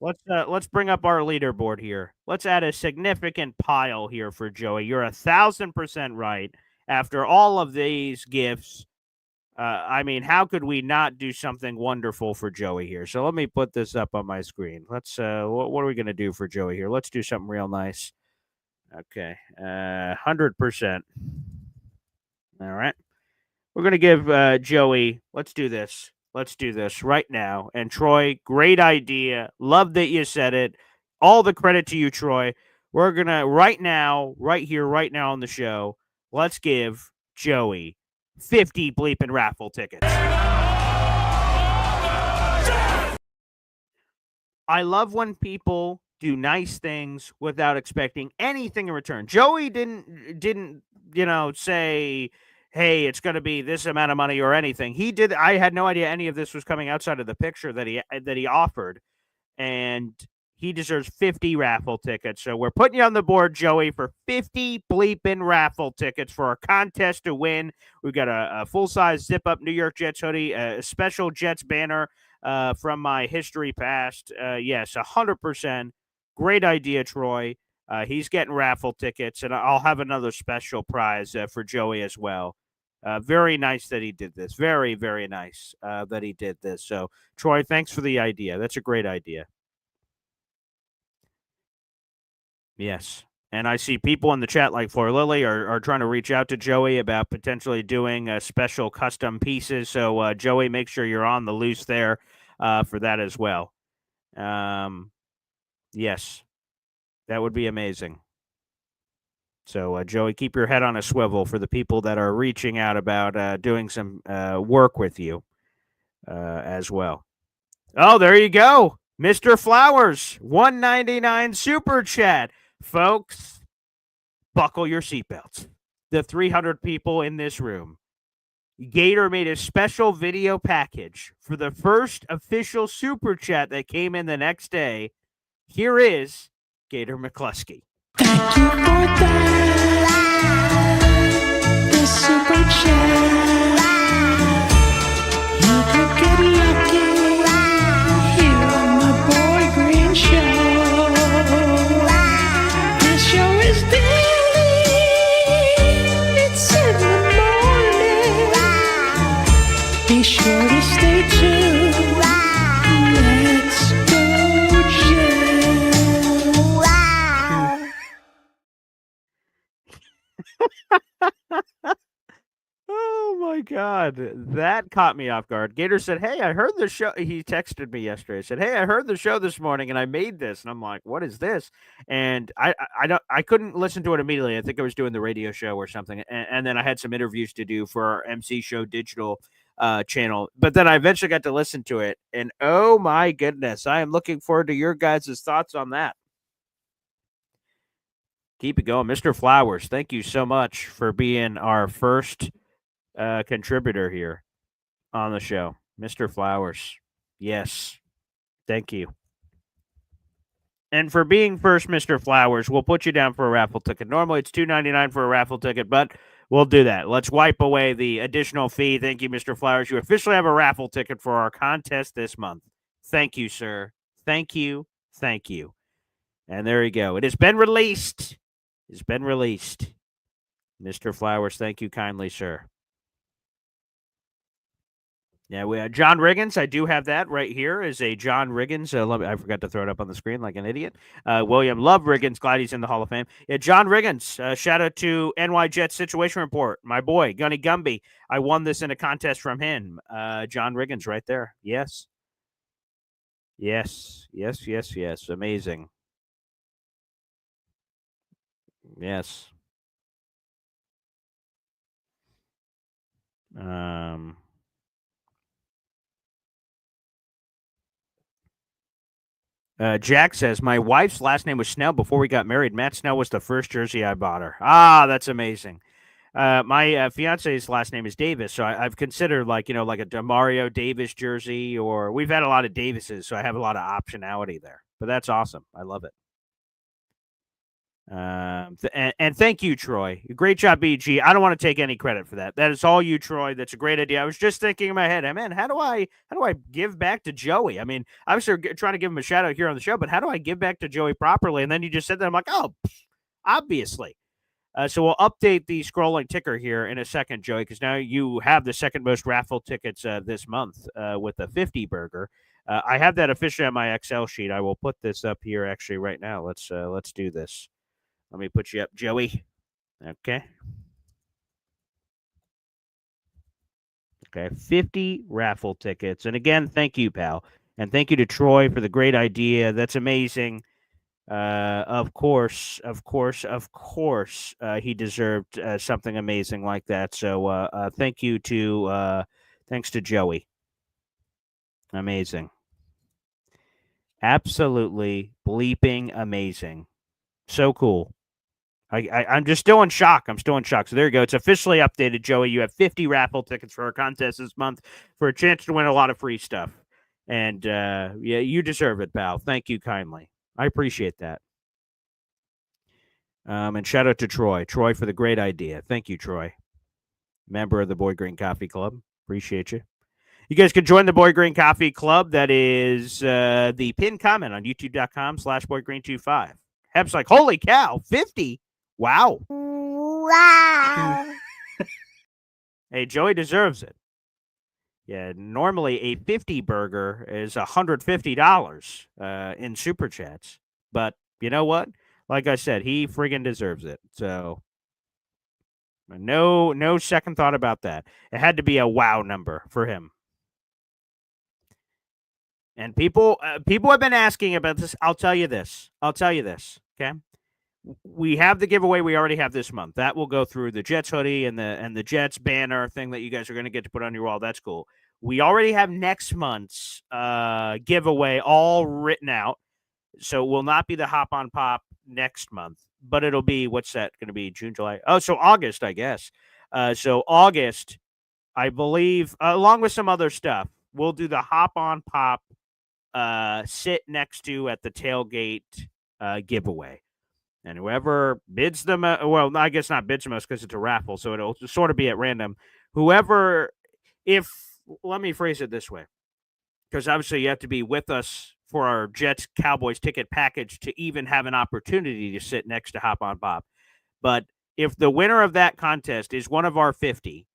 Let's bring up our leaderboard here. Let's add a significant pile here for Joey. You're 1,000% right. After all of these gifts, how could we not do something wonderful for Joey here? So let me put this up on my screen. Let's. What are we gonna do for Joey here? Let's do something real nice. Okay, 100%. All right, we're gonna give Joey. Let's do this. Let's do this right now. And Troy, great idea. Love that you said it. All the credit to you, Troy. We're going to, right now, right here, right now on the show, let's give Joey 50 bleeping raffle tickets. I love when people do nice things without expecting anything in return. Joey didn't say, "Hey, it's going to be this amount of money" or anything. He did. I had no idea any of this was coming outside of the picture that he offered, and he deserves 50 raffle tickets. So we're putting you on the board, Joey, for 50 bleeping raffle tickets for our contest to win. We've got a full-size zip-up New York Jets hoodie, a special Jets banner from my history past. Yes, 100%. Great idea, Troy. He's getting raffle tickets, and I'll have another special prize for Joey as well. Very nice that he did this. Very, very nice that he did this. So, Troy, thanks for the idea. That's a great idea. Yes. And I see people in the chat like Flora Lily are trying to reach out to Joey about potentially doing special custom pieces. So, Joey, make sure you're on the loose there for that as well. Yes, that would be amazing. So, Joey, keep your head on a swivel for the people that are reaching out about doing some work with you as well. Oh, there you go. Mr. Flowers, $1.99 super chat. Folks, buckle your seatbelts. The 300 people in this room. Gator made a special video package for the first official super chat that came in the next day. Here is Gator McCluskey. Thank you for that. The super chat. You could get lucky here on the Boy Green Show. This show is daily. It's in the morning. Be sure to stay tuned. Let's go, Oh my God, that caught me off guard. Gator said, "Hey, I heard the show." He texted me yesterday. Said, "Hey, I heard the show this morning, and I made this." And I'm like, "What is this?" And I couldn't listen to it immediately. I think I was doing the radio show or something, and then I had some interviews to do for our MC Show digital channel. But then I eventually got to listen to it, and oh my goodness, I am looking forward to your guys' thoughts on that. Keep it going, Mr. Flowers. Thank you so much for being our first contributor here on the show, Mr. Flowers. Yes, thank you. And for being first, Mr. Flowers, we'll put you down for a raffle ticket. Normally it's $2.99 for a raffle ticket, but we'll do that. Let's wipe away the additional fee. Thank you, Mr. Flowers. You officially have a raffle ticket for our contest this month. Thank you, sir. Thank you. Thank you. And there you go. It has been released. It's been released. Mr. Flowers, thank you kindly, sir. Yeah, we have John Riggins. I do have that right here. Is a John Riggins. I forgot to throw it up on the screen like an idiot. William Love Riggins. Glad he's in the Hall of Fame. Yeah, John Riggins. Shout out to NY Jets Situation Report. My boy, Gunny Gumby. I won this in a contest from him. John Riggins right there. Yes. Yes. Yes, yes, yes. Amazing. Yes. Jack says, my wife's last name was Snell before we got married. Matt Snell was the first jersey I bought her. Ah, that's amazing. My fiance's last name is Davis, so I've considered like a DeMario Davis jersey, or we've had a lot of Davises, so I have a lot of optionality there. But that's awesome. I love it. And thank you, Troy. Great job, BG. I don't want to take any credit for that. That is all you, Troy. That's a great idea. I was just thinking in my head, man, how do I give back to Joey? I mean, I was trying to give him a shout out here on the show, but how do I give back to Joey properly? And then you just said that. I'm like, oh, obviously. So we'll update the scrolling ticker here in a second, Joey, because now you have the second most raffle tickets this month with the 50 burger. I have that officially on my Excel sheet. I will put this up here actually right now. Let's do this. Let me put you up, Joey. Okay. Okay, 50 raffle tickets. And again, thank you, pal. And thank you to Troy for the great idea. That's amazing. Of course, he deserved something amazing like that. So thanks to Joey. Amazing. Absolutely bleeping amazing. So cool. I'm just still in shock. I'm still in shock. So there you go. It's officially updated, Joey. You have 50 raffle tickets for our contest this month for a chance to win a lot of free stuff. And yeah, you deserve it, pal. Thank you kindly. I appreciate that. And shout out to Troy. Troy for the great idea. Thank you, Troy. Member of the Boy Green Coffee Club. Appreciate you. You guys can join the Boy Green Coffee Club. That is the pinned comment on youtube.com/boygreen25. Heb's like, holy cow, 50? Wow. Wow. Hey, Joey deserves it. Yeah, normally a 50 burger is $150 in super chats. But you know what? Like I said, he friggin' deserves it. So no second thought about that. It had to be a wow number for him. And people have been asking about this. I'll tell you this. Okay. We have the giveaway we already have this month. That will go through the Jets hoodie and the Jets banner thing that you guys are going to get to put on your wall. That's cool. We already have next month's giveaway all written out. So it will not be the Hop on Pop next month, but it'll be, what's that going to be? June, July? Oh, so August, I guess. So August, I believe, along with some other stuff, we'll do the Hop on Pop sit next to at the tailgate giveaway. And whoever bids them, well, I guess not bids the most because it's a raffle, so it'll sort of be at random. Whoever, let me phrase it this way, because obviously you have to be with us for our Jets Cowboys ticket package to even have an opportunity to sit next to Hop on Pop. But if the winner of that contest is one of our 50,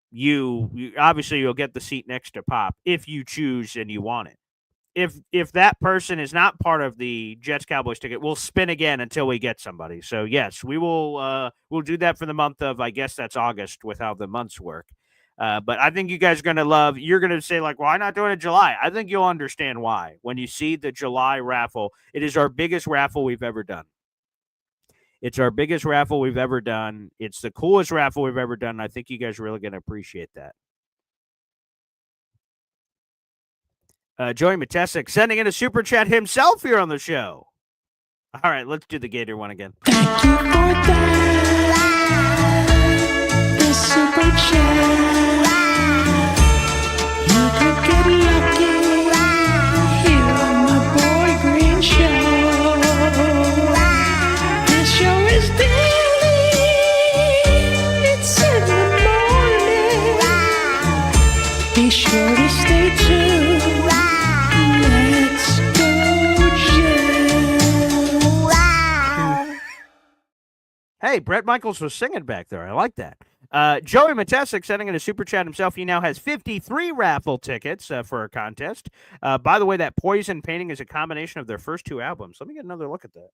you obviously you'll get the seat next to Pop if you choose and you want it. If that person is not part of the Jets Cowboys ticket, we'll spin again until we get somebody. So yes, we will we'll do that for the month of, I guess that's August with how the months work. But I think you guys are gonna love. You're gonna say like, why not doing it in July? I think you'll understand why when you see the July raffle. It is our biggest raffle we've ever done. It's our biggest raffle we've ever done. It's the coolest raffle we've ever done. I think you guys are really gonna appreciate that. Joey Matesic sending in a super chat himself here on the show. All right, let's do the Gator one again. Thank you for that. The super chat. You could get lucky here on the Boy Green Show. This show is daily. It's in the morning. Be sure to stay tuned. Let's go, Jets. Hey, Brett Michaels was singing back there. I like that. Joey Matesic sending in a super chat himself. He now has 53 raffle tickets for a contest. By the way, that Poison painting is a combination of their first two albums. Let me get another look at that.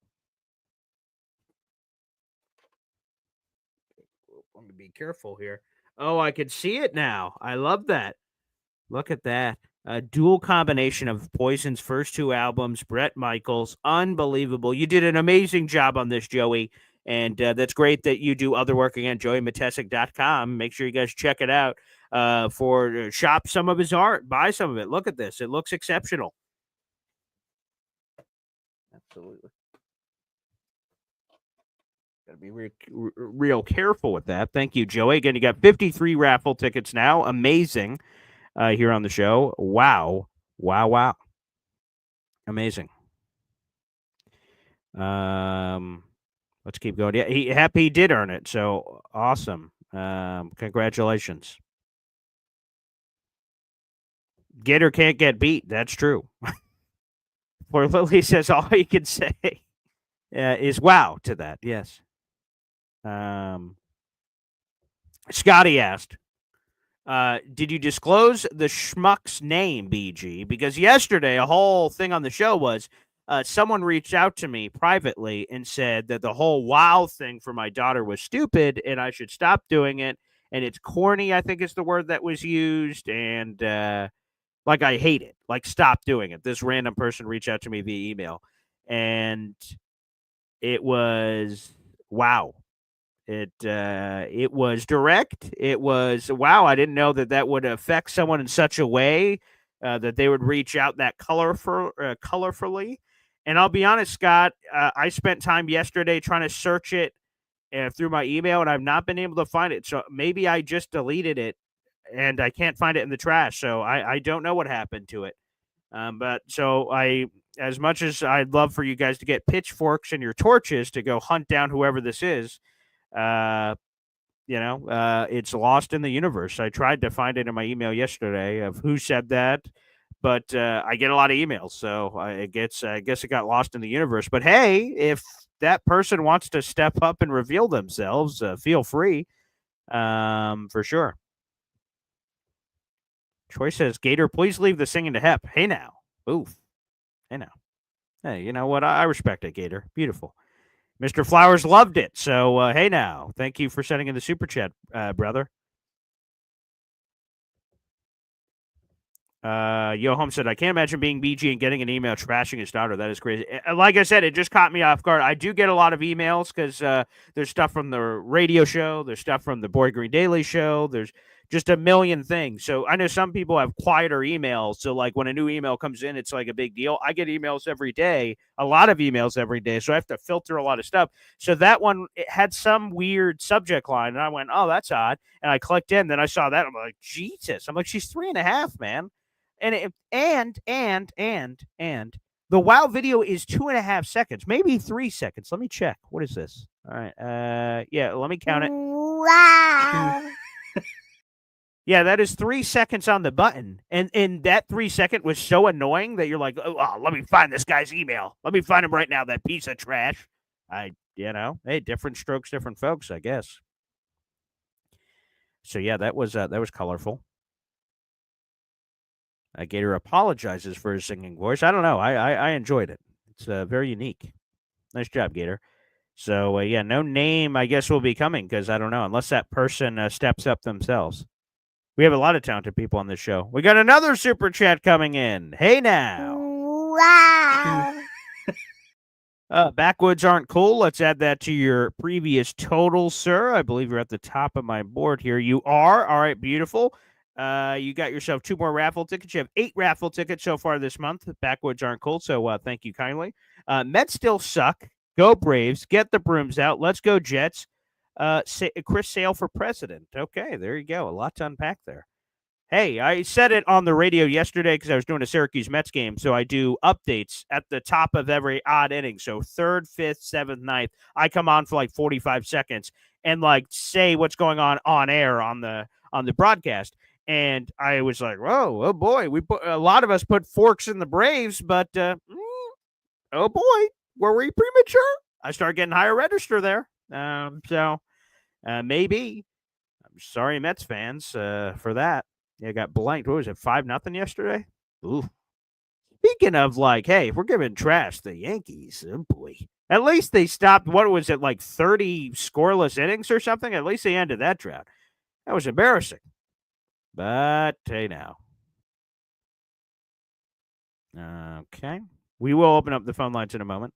Let me be careful here. Oh, I can see it now. I love that. Look at that. A dual combination of Poison's first two albums, Brett Michaels. Unbelievable. You did an amazing job on this, Joey. And that's great that you do other work again, joeymatesic.com. Make sure you guys check it out for shop some of his art, buy some of it. Look at this. It looks exceptional. Absolutely. Got to be real careful with that. Thank you, Joey. Again, you got 53 raffle tickets now. Amazing here on the show. Wow. Amazing. Let's keep going. Yeah, Happy he did earn it. So awesome. Congratulations. Gator can't get beat. That's true. Poor Lily says all you can say is wow to that. Yes. Scotty asked, did you disclose the schmuck's name, BG? Because yesterday a whole thing on the show was someone reached out to me privately and said that the whole wow thing for my daughter was stupid and I should stop doing it. And it's corny, I think is the word that was used. And like, I hate it. Like, stop doing it. This random person reached out to me via email. and it was wow. It was direct. It was wow. I didn't know that would affect someone in such a way that they would reach out that colorfully. And I'll be honest, Scott, I spent time yesterday trying to search it through my email, and I've not been able to find it. So maybe I just deleted it, and I can't find it in the trash. So I don't know what happened to it. But so as much as I'd love for you guys to get pitchforks and your torches to go hunt down whoever this is, uh, it's lost in the universe. I tried to find it in my email yesterday of who said that, but I get a lot of emails, so I guess it got lost in the universe. But hey, if that person wants to step up and reveal themselves, feel free, for sure. Troy says, Gator, please leave the singing to Hep. Hey now. Oof. Hey now. Hey, you know what? I respect it, Gator. Beautiful. Mr. Flowers loved it. So, hey now. Thank you for sending in the super chat, brother. Yo Home said, I can't imagine being BG and getting an email trashing his daughter. That is crazy. Like I said, it just caught me off guard. I do get a lot of emails because there's stuff from the radio show, there's stuff from the Boy Green Daily show, there's just a million things. So I know some people have quieter emails. So like when a new email comes in, it's like a big deal. I get emails every day, a lot of emails every day. So I have to filter a lot of stuff. So that one, it had some weird subject line. And I went, oh, that's odd. And I clicked in. Then I saw that. I'm like, Jesus. I'm like, she's 3.5, man. And the WoW video is 2.5 seconds, maybe 3 seconds. Let me check. What is this? All right. Yeah, let me count it. Wow. Yeah, that is 3 seconds on the button. And that 3 second was so annoying that you're like, oh, let me find this guy's email. Let me find him right now, that piece of trash. Hey, different strokes, different folks, I guess. So yeah, that was colorful. Gator apologizes for his singing voice. I don't know. I enjoyed it. It's very unique. Nice job, Gator. So, yeah, no name, I guess, will be coming because I don't know, unless that person steps up themselves. We have a lot of talented people on this show. We got another super chat coming in. Hey now. Wow. Backwoods aren't cool. Let's add that to your previous total, sir. I believe you're at the top of my board here. You are. All right, beautiful. You got yourself 2 more raffle tickets. You have 8 raffle tickets so far this month. Backwoods aren't cool, so thank you kindly. Mets still suck. Go Braves. Get the brooms out. Let's go Jets. Chris Sale for president. Okay, there you go. A lot to unpack there. Hey, I said it on the radio yesterday because I was doing a Syracuse Mets game. So I do updates at the top of every odd inning. So 3rd, 5th, 7th, 9th. I come on for like 45 seconds and like say what's going on air on the broadcast. And I was like, whoa, oh boy, a lot of us put forks in the Braves, but oh boy, were we premature? I started getting higher register there. So maybe. I'm sorry, Mets fans, for that. Yeah, got blanked. What was it, 5-0 yesterday? Ooh. Speaking of like, hey, if we're giving trash the Yankees, oh boy. At least they stopped, what was it, like 30 scoreless innings or something? At least they ended that drought. That was embarrassing. But hey now. Okay. We will open up the phone lines in a moment.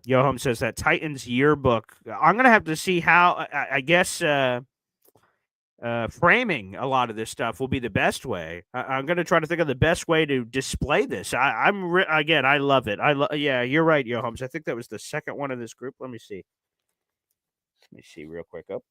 Yoham says that Titans yearbook. I'm going to have to see how, I guess, framing a lot of this stuff will be the best way. I'm going to try to think of the best way to display this. Again, I love it. Yeah, you're right, Yohams. I think that was the second one in this group. Let me see. Let me see real quick. Oh.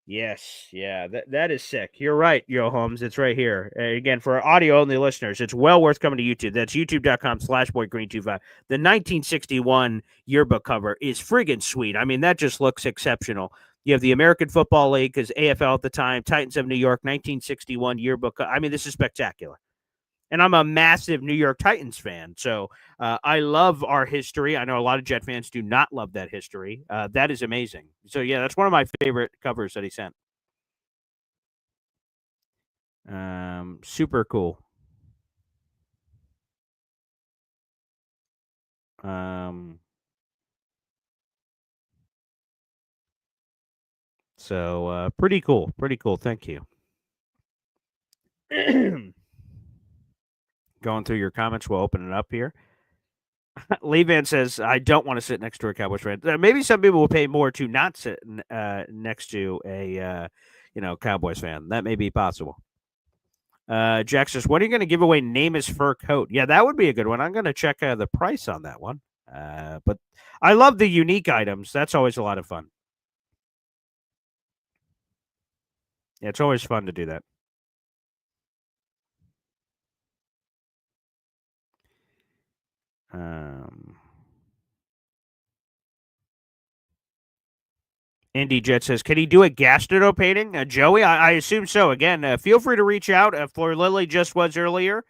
Yes, yeah, that is sick. You're right, Yo Holmes. It's right here. Again, for our audio-only listeners, it's well worth coming to YouTube. That's youtube.com/boygreen25. The 1961 yearbook cover is friggin' sweet. I mean, that just looks exceptional. You have the American Football League, because AFL at the time, Titans of New York, 1961 yearbook. I mean, this is spectacular. And I'm a massive New York Titans fan, so I love our history. I know a lot of Jet fans do not love that history. That is amazing. So, yeah, that's one of my favorite covers that he sent. Super cool. So, pretty cool. Pretty cool. Thank you. Going through your comments, we'll open it up here. Lee Van says, I don't want to sit next to a Cowboys fan. Maybe some people will pay more to not sit next to a Cowboys fan. That may be possible. Jack says, when are you going to give away Namath's fur coat? Yeah, that would be a good one. I'm going to check the price on that one. But I love the unique items. That's always a lot of fun. Yeah, it's always fun to do that. Indy Jet says, can he do a Gastineau painting? Joey, I assume so. Again, feel free to reach out. Fleur Lilly just was earlier.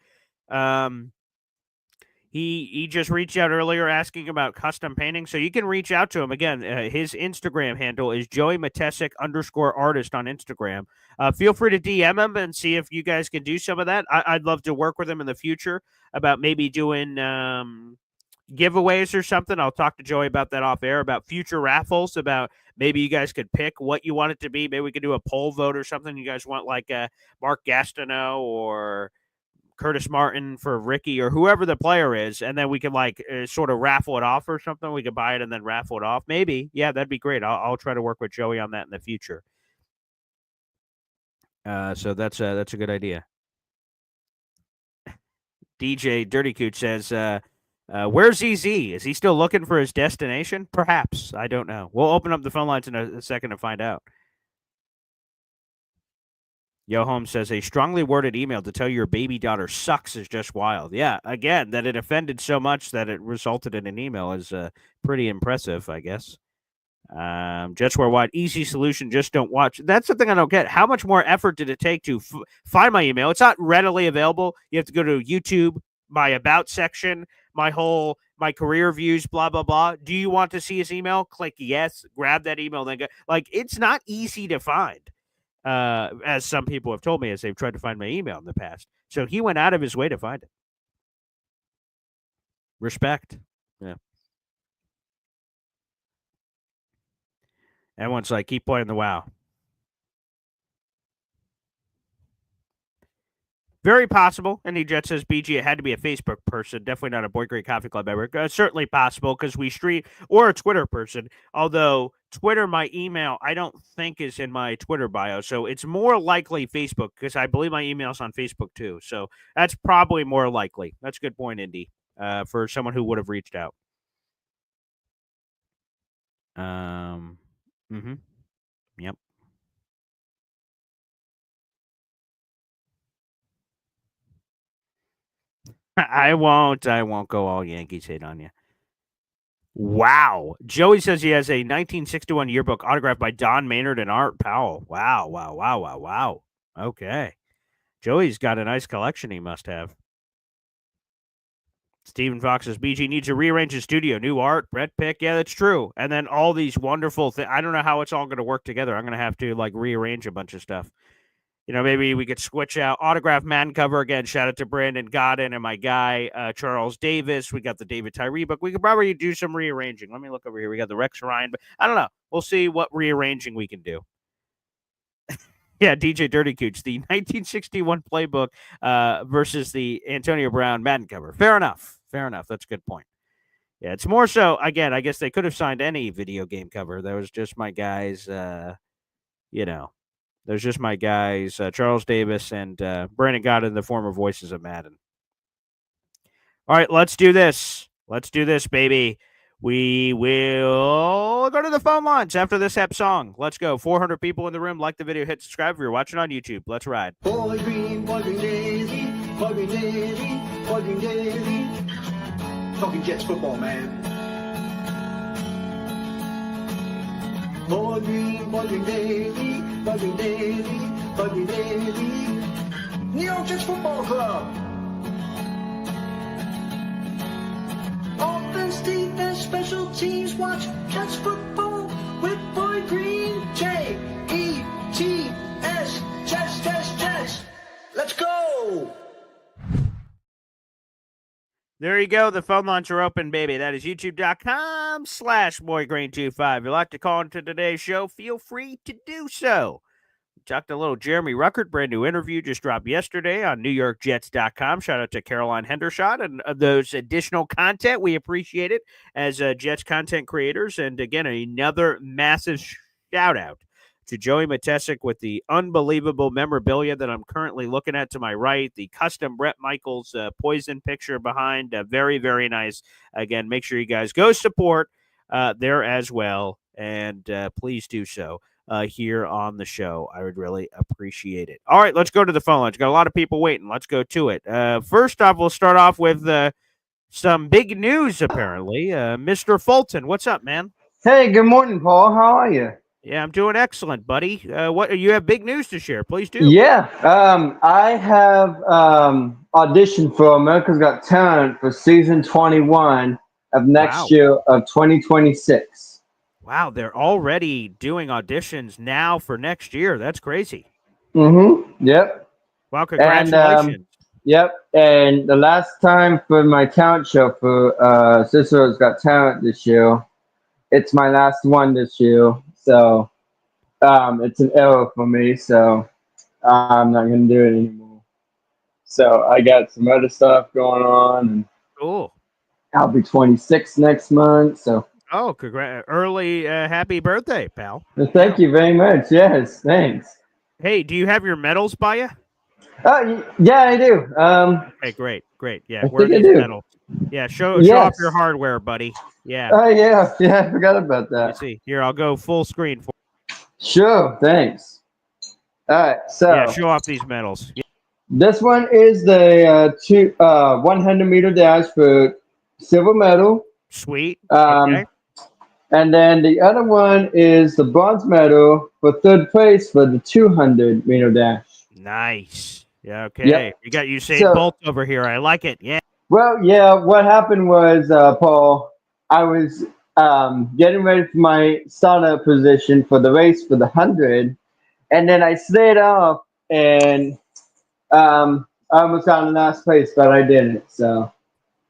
He just reached out earlier asking about custom painting, so you can reach out to him. Again, his Instagram handle is Joey Matesic _artist on Instagram. Feel free to DM him and see if you guys can do some of that. I'd love to work with him in the future about maybe doing giveaways or something. I'll talk to Joey about that off air, about future raffles, about maybe you guys could pick what you want it to be. Maybe we could do a poll vote or something. You guys want like Mark Gastineau or Curtis Martin for Ricky or whoever the player is, and then we can sort of raffle it off or something. We could buy it and then raffle it off. Maybe. Yeah, that'd be great. I'll try to work with Joey on that in the future. So that's a good idea. DJ Dirty Cooch says, where's EZ? Is he still looking for his destination? Perhaps. I don't know. We'll open up the phone lines in a second to find out. Yo Holmes says, a strongly worded email to tell your baby daughter sucks is just wild. Yeah, again, that it offended so much that it resulted in an email is pretty impressive, I guess. Jets Worldwide, easy solution, just don't watch. That's the thing I don't get. How much more effort did it take to find my email? It's not readily available. You have to go to YouTube, my About section, my career views, blah, blah, blah. Do you want to see his email? Click yes, grab that email, then go. It's not easy to find. As some people have told me as they've tried to find my email in the past. So he went out of his way to find it. Respect. Yeah. Everyone's like, keep playing the WoW. Very possible. And the Jet says, BG, it had to be a Facebook person. Definitely not a Boy Great Coffee Club member. Certainly possible because we stream, or a Twitter person. Although Twitter, my email, I don't think is in my Twitter bio. So it's more likely Facebook because I believe my email's on Facebook too. So that's probably more likely. That's a good point, Indy, for someone who would have reached out. Yep. I won't go all Yankees hate on you. Wow. Joey says he has a 1961 yearbook autographed by Don Maynard and Art Powell. Wow. Okay. Joey's got a nice collection he must have. Stephen Fox says, BG needs to rearrange his studio. New art, Brett Pick. Yeah, that's true. And then all these wonderful things. I don't know how it's all going to work together. I'm going to have to rearrange a bunch of stuff. Maybe we could switch out autograph man cover again. Shout out to Brandon Godin and my guy, Charles Davis. We got the David Tyree book. We could probably do some rearranging. Let me look over here. We got the Rex Ryan, but I don't know. We'll see what rearranging we can do. Yeah, DJ Dirty Cooch, the 1961 playbook versus the Antonio Brown Madden cover. Fair enough. That's a good point. Yeah, it's more so, again, I guess they could have signed any video game cover. That was just my guys, There's just my guys, Charles Davis and Brandon Godin, the former voices of Madden. All right, let's do this. Let's do this, baby. We will go to the phone lines after this hep song. Let's go. 400 people in the room. Like the video, hit subscribe if you're watching on YouTube. Let's ride. Boy Green Daily, Boy Green Daily, Boy Green Daily. Talking Jets football, man. Boy Green Daily, Boy Green Daily, Boy Green Daily. New York Jets Football Club. Offense, defense, special teams, watch Jets football with Boy Green. J-E-T-S, Jets. Let's go. There you go. The phone lines are open, baby. That is youtube.com/boygreen25. If you'd like to call into today's show, feel free to do so. talked a little Jeremy Ruckert, brand new interview just dropped yesterday on NewYorkJets.com. Shout out to Caroline Hendershot and those additional content. We appreciate it as Jets content creators. And again, another massive shout out to Joey Matesic with the unbelievable memorabilia that I'm currently looking at to my right. The custom Brett Michaels poison picture behind. Very, very nice. Again, make sure you guys go support there as well. And please do so here on the show. I would really appreciate it. All right, let's go to the phone lines. Got a lot of people waiting. Let's go to it. First off, we'll start off with some big news, apparently. Mr. Fulton, what's up, man? Hey, good morning, Paul. How are you? Yeah, I'm doing excellent, buddy. What you have big news to share? Please do. Yeah, I have auditioned for America's Got Talent for season 21 of next year of 2026. Wow, they're already doing auditions now for next year. That's crazy. Yep. Wow, congratulations. And, yep. And the last time for my talent show for Cicero's Got Talent this year, it's my last one this year. So it's an error for me. So I'm not going to do it anymore. So I got some other stuff going on. And cool. I'll be 26 next month. So. Oh, early happy birthday, pal. Well, thank you very much. Yes, thanks. Hey, do you have your medals by you? Yeah, I do. Okay, great. Yeah, I where are think these I do. medals? Yeah, show off your hardware, buddy. Yeah. Oh, yeah, I forgot about that. Let's see. Here, I'll go full screen for Sure, thanks. All right, so. Yeah, show off these medals. Yeah. This one is the 100-meter dash for silver medal. Sweet. Okay. And then the other one is the bronze medal for third place for the 200-meter dash. Nice. Yeah, okay. Yep. You got Usain Bolt over here. I like it. Yeah. Well, yeah, what happened was, Paul, I was getting ready for my startup position for the race for the 100, and then I slid off, and I almost got in last place, but I didn't, so.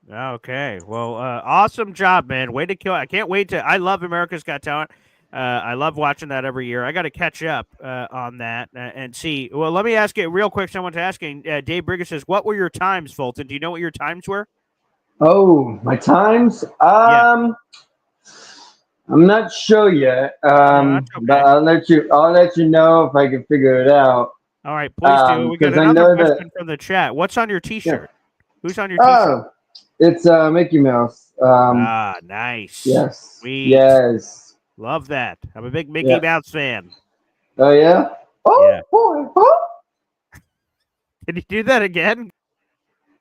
Okay. Well, awesome job, man. Way to kill. I can't wait to. I love America's Got Talent. I love watching that every year. I got to catch up on that and see. Well, let me ask you real quick. Someone's asking. Dave Briggs says, "What were your times, Fulton? Do you know what your times were?" Oh, my times. Yeah. I'm not sure yet. Okay. But I'll let you know if I can figure it out. All right, please do. We got another question from the chat. What's on your T-shirt? Yeah. Who's on your T-shirt? Oh, it's Mickey Mouse. Nice. Yes. Sweet. Yes. Love that. I'm a big Mickey Mouse fan. Oh, yeah? Oh, yeah. Boy. Oh. Can you do that again?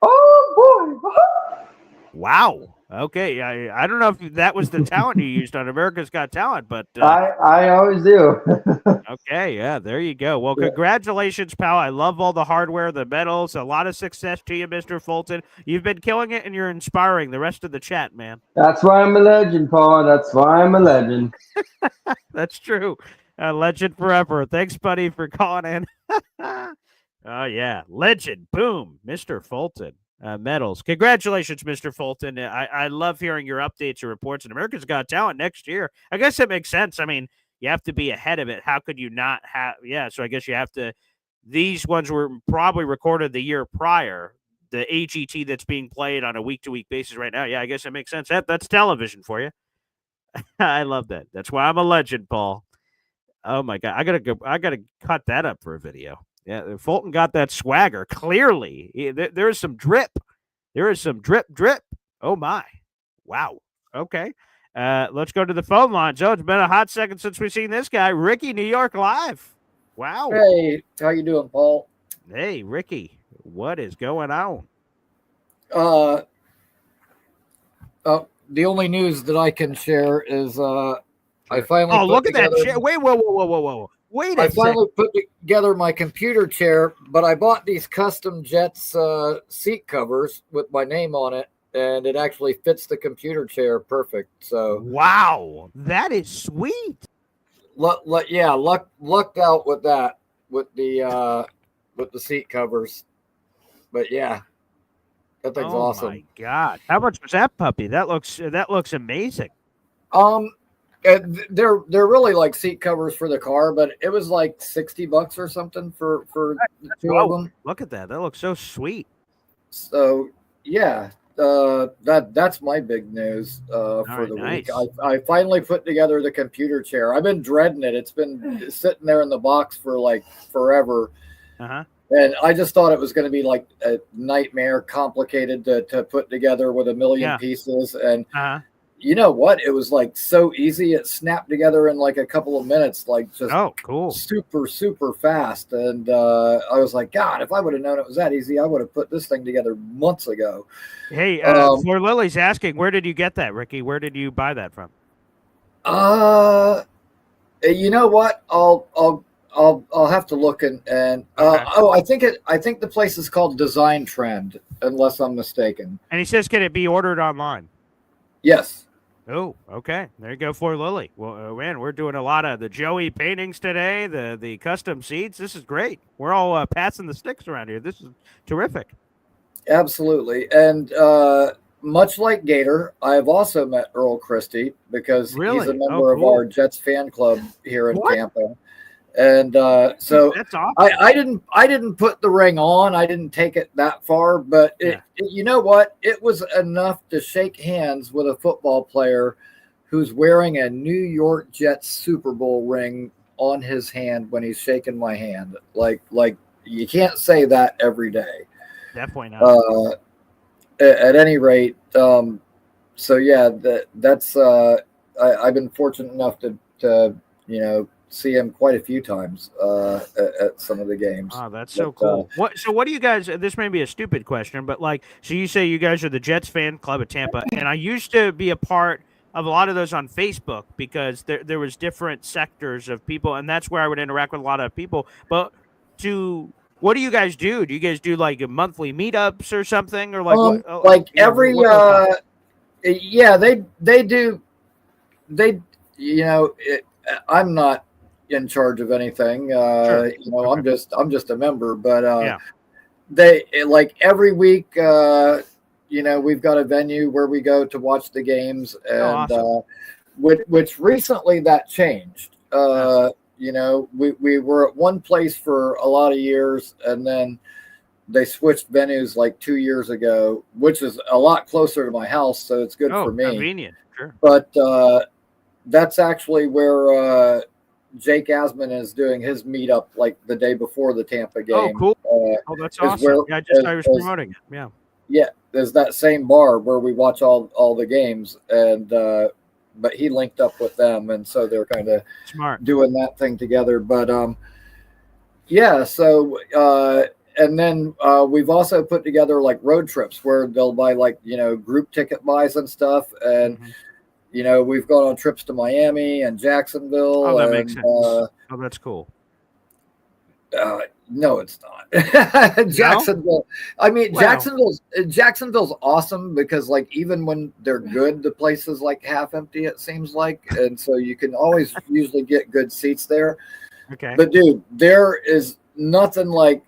Oh, boy. Oh. Wow. Okay. I don't know if that was the talent you used on America's Got Talent, but I always do. Okay. Yeah. There you go. Well, congratulations, pal. I love all the hardware, the medals. A lot of success to you, Mr. Fulton. You've been killing it, and you're inspiring the rest of the chat, man. That's why I'm a legend, Paul. That's why I'm a legend. That's true. Legend forever. Thanks, buddy, for calling in. Oh, yeah. Legend. Boom. Mr. Fulton. Medals. Congratulations, Mr. Fulton. I love hearing your updates and reports. And America's Got Talent next year. I guess it makes sense. I mean, you have to be ahead of it. How could you not have? Yeah, so I guess you have to. These ones were probably recorded the year prior. The AGT that's being played on a week-to-week basis right now. Yeah, I guess it makes sense. That's television for you. I love that. That's why I'm a legend, Paul. Oh my God, I gotta cut that up for a video. Yeah, Fulton got that swagger. Clearly, there is some drip. There is some drip. Oh, my. Wow. Okay. Let's go to the phone line. Joe, it's been a hot second since we've seen this guy. Ricky, New York Live. Wow. Hey, how you doing, Paul? Hey, Ricky. What is going on? The only news that I can share is I finally look at that chair. Wait, whoa. Wait a second. I finally put together my computer chair, but I bought these custom Jets seat covers with my name on it, and it actually fits the computer chair perfect. So wow, that is sweet. Lucked out with that with the seat covers. But yeah, that thing's awesome. Oh my God, how much was that puppy? That looks amazing. They're really like seat covers for the car, but it was like $60 or something for the two of them. Look at that. That looks so sweet. So yeah, that's my big news for the week. I finally put together the computer chair. I've been dreading it. It's been sitting there in the box for like forever. And I just thought it was going to be like a nightmare, complicated to put together with a million pieces. And you know what? It was like so easy. It snapped together in like a couple of minutes, like just cool, super, super fast. And I was like, God, if I would have known it was that easy, I would have put this thing together months ago. Hey, Fleur Lily's asking, where did you get that, Ricky? Where did you buy that from? You know what? I'll have to look and I think the place is called Design Trend, unless I'm mistaken. And he says, can it be ordered online? Yes. Oh, okay. There you go, Fleur Lily. Well, man, we're doing a lot of the Joey paintings today, the custom seats. This is great. We're all passing the sticks around here. This is terrific. Absolutely. And much like Gator, I have also met Earl Christie because he's a member of our Jets fan club here in Tampa. And so that's awesome. I didn't put the ring on. I didn't take it that far, but you know what? It was enough to shake hands with a football player who's wearing a New York Jets Super Bowl ring on his hand when he's shaking my hand. Like you can't say that every day. Definitely not. At any rate, so yeah, that's I've been fortunate enough to see him quite a few times at some of the games. Oh, that's so cool. What do you guys, this may be a stupid question, but so you say you guys are the Jets fan club at Tampa, and I used to be a part of a lot of those on Facebook because there was different sectors of people, and that's where I would interact with a lot of people. But what do you guys do? Do you guys do like monthly meetups or something, or like they do. I'm not in charge of anything. I'm just a member, but they like every week, we've got a venue where we go to watch the games, and which recently that changed. We were at one place for a lot of years, and then they switched venues like 2 years ago, which is a lot closer to my house, so it's good for me. Convenient, sure. But that's actually where Jake Asman is doing his meetup like the day before the Tampa game. Oh, cool. That's awesome. I was promoting it. Yeah. Yeah, there's that same bar where we watch all the games, and but he linked up with them, and so they're kind of smart doing that thing together. But and then we've also put together like road trips where they'll buy like group ticket buys and stuff, and we've gone on trips to Miami and Jacksonville. Oh, that makes sense. Oh, that's cool. No, it's not. Jacksonville. I mean, wow. Jacksonville's awesome because like even when they're good, the place is like half empty, it seems like, and so you can always usually get good seats there. Okay. But dude, there is nothing like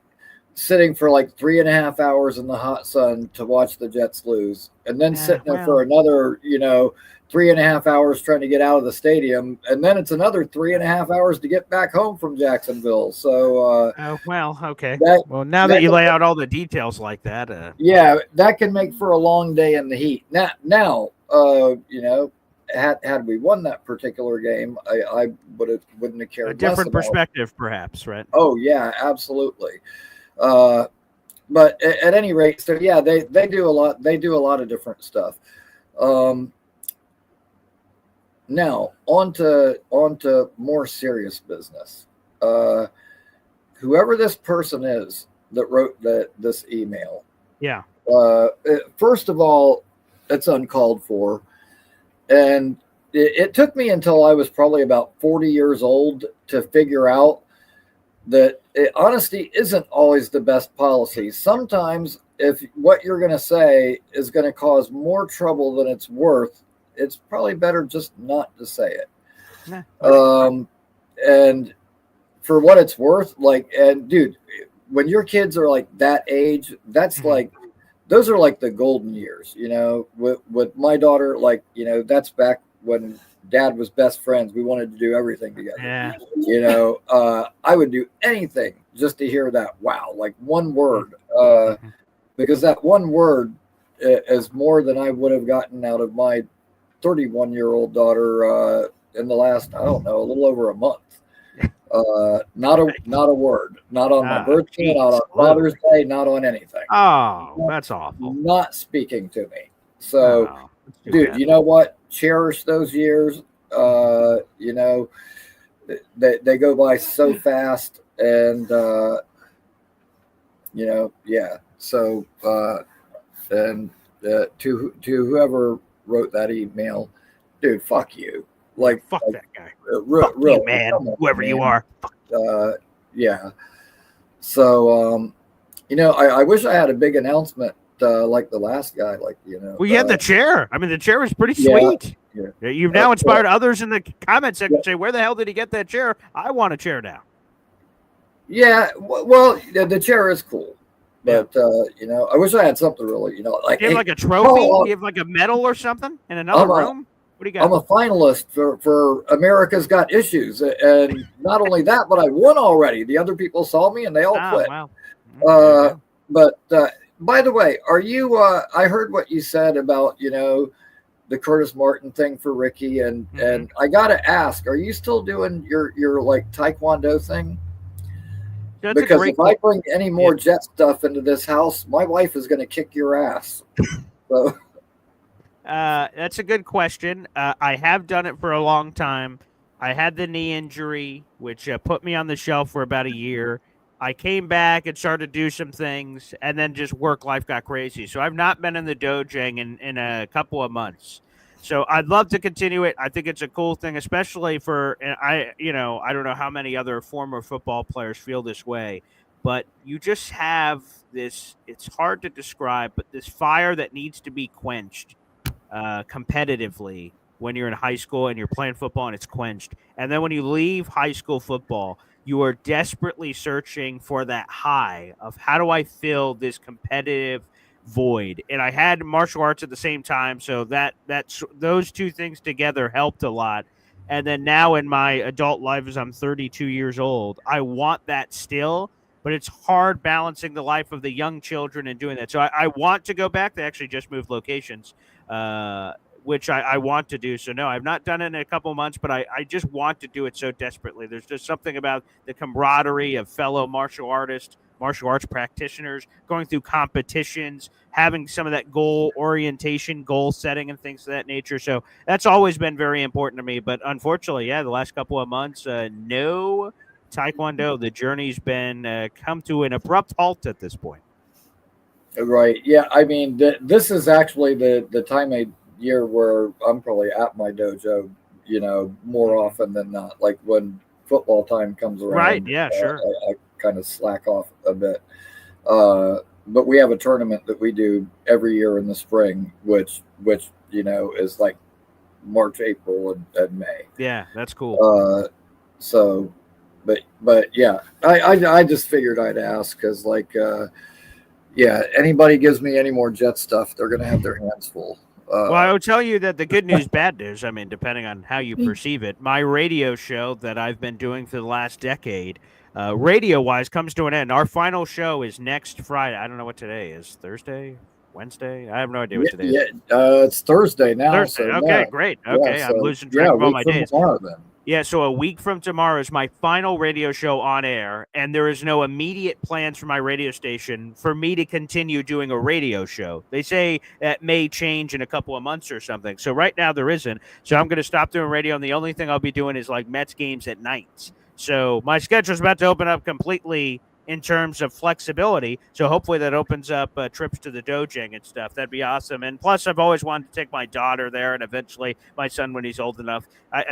sitting for like 3.5 hours in the hot sun to watch the Jets lose, and then sitting there for another 3.5 hours trying to get out of the stadium, and then it's another 3.5 hours to get back home from Jacksonville. So, okay. Well, now that you lay out all the details like that, that can make for a long day in the heat. Now, had we won that particular game, I wouldn't have cared. A different perspective, perhaps, right? Oh yeah, absolutely. But at any rate, so yeah, they do a lot. They do a lot of different stuff. Now, on to more serious business. Whoever this person is that wrote this email. Yeah. First of all, it's uncalled for. And it took me until I was probably about 40 years old to figure out that honesty isn't always the best policy. Sometimes if what you're going to say is going to cause more trouble than it's worth, it's probably better just not to say it. Nah. And for what it's worth, and dude, when your kids are like that age, that's like, those are like the golden years, with my daughter, that's back when Dad was best friends. We wanted to do everything together. Yeah. You know, I would do anything just to hear that wow, like one word, because that one word is more than I would have gotten out of my 31-year-old daughter in the last, I don't know, a little over a month. Not a word, not on my birthday, not on Father's Day, not on anything. Oh, that's awful. Not speaking to me. So, dude, you know what? Cherish those years. You know, they go by so fast, and you know, yeah. So, and to whoever wrote that email, dude, fuck you. Like, fuck that guy. Fuck you, man. Whoever you are. Yeah. So, you know, I wish I had a big announcement like the last guy. Like, you know. Well, you had the chair. I mean, the chair was pretty sweet. Yeah. You've now inspired others in the comment section to say, where the hell did he get that chair? I want a chair now. Yeah. Well, the chair is cool. But, you know, I wish I had something really, you know, like. Do you have like a trophy? Do you have like a medal or something in another room? What do you got? I'm a finalist for America's Got Issues. And not only that, but I won already. The other people saw me and they all quit. Wow. But by the way, are you, I heard what you said about, you know, the Curtis Martin thing for Ricky. And I got to ask, are you still doing your like Taekwondo thing? That's because if I bring any more Jet stuff into this house, my wife is going to kick your ass. So. That's a good question. I have done it for a long time. I had the knee injury, which put me on the shelf for about a year. I came back and started to do some things, and then just work life got crazy. So I've not been in the dojang in a couple of months. So I'd love to continue it. I think it's a cool thing, especially for I don't know how many other former football players feel this way, but you just have this. It's hard to describe, but this fire that needs to be quenched competitively when you're in high school and you're playing football and it's quenched. And then when you leave high school football, you are desperately searching for that high of how do I fill this competitive void. And I had martial arts at the same time, so that's those two things together helped a lot. And then now in my adult life, as I'm 32 years old, I want that still, but it's hard balancing the life of the young children and doing that. So I want to go back. They actually just moved locations, which I want to do. So, no, I've not done it in a couple months, but I just want to do it so desperately. There's just something about the camaraderie of fellow martial artists, martial arts practitioners, going through competitions, having some of that goal orientation, goal setting, and things of that nature. So that's always been very important to me. But unfortunately, the last couple of months, no Taekwondo. The journey's been come to an abrupt halt at this point. Right. Yeah. I mean, this is actually the time of year where I'm probably at my dojo, you know, more often than not. Like when football time comes around. Right. Yeah, sure. I kind of slack off a bit. But we have a tournament that we do every year in the spring, which you know is like March, April, and May. Yeah, that's cool. So, but yeah, I just figured I'd ask because like, yeah, anybody gives me any more Jet stuff, they're gonna have their hands full. Well, I will tell you that the good news, bad news, I mean, depending on how you perceive it, my radio show that I've been doing for the last decade, radio-wise, comes to an end. Our final show is next Friday. I don't know what today is. Thursday? Wednesday? I have no idea what today is. It's Thursday now. Thursday. So okay, great. Okay, I'm losing track of all my days. Tomorrow, then. Yeah, so a week from tomorrow is my final radio show on air, and there is no immediate plans for my radio station for me to continue doing a radio show. They say that may change in a couple of months or something. So right now there isn't. So I'm going to stop doing radio, and the only thing I'll be doing is like Mets games at night. So my schedule is about to open up completely in terms of flexibility. So hopefully that opens up trips to the dojang and stuff. That'd be awesome. And plus, I've always wanted to take my daughter there and eventually my son when he's old enough.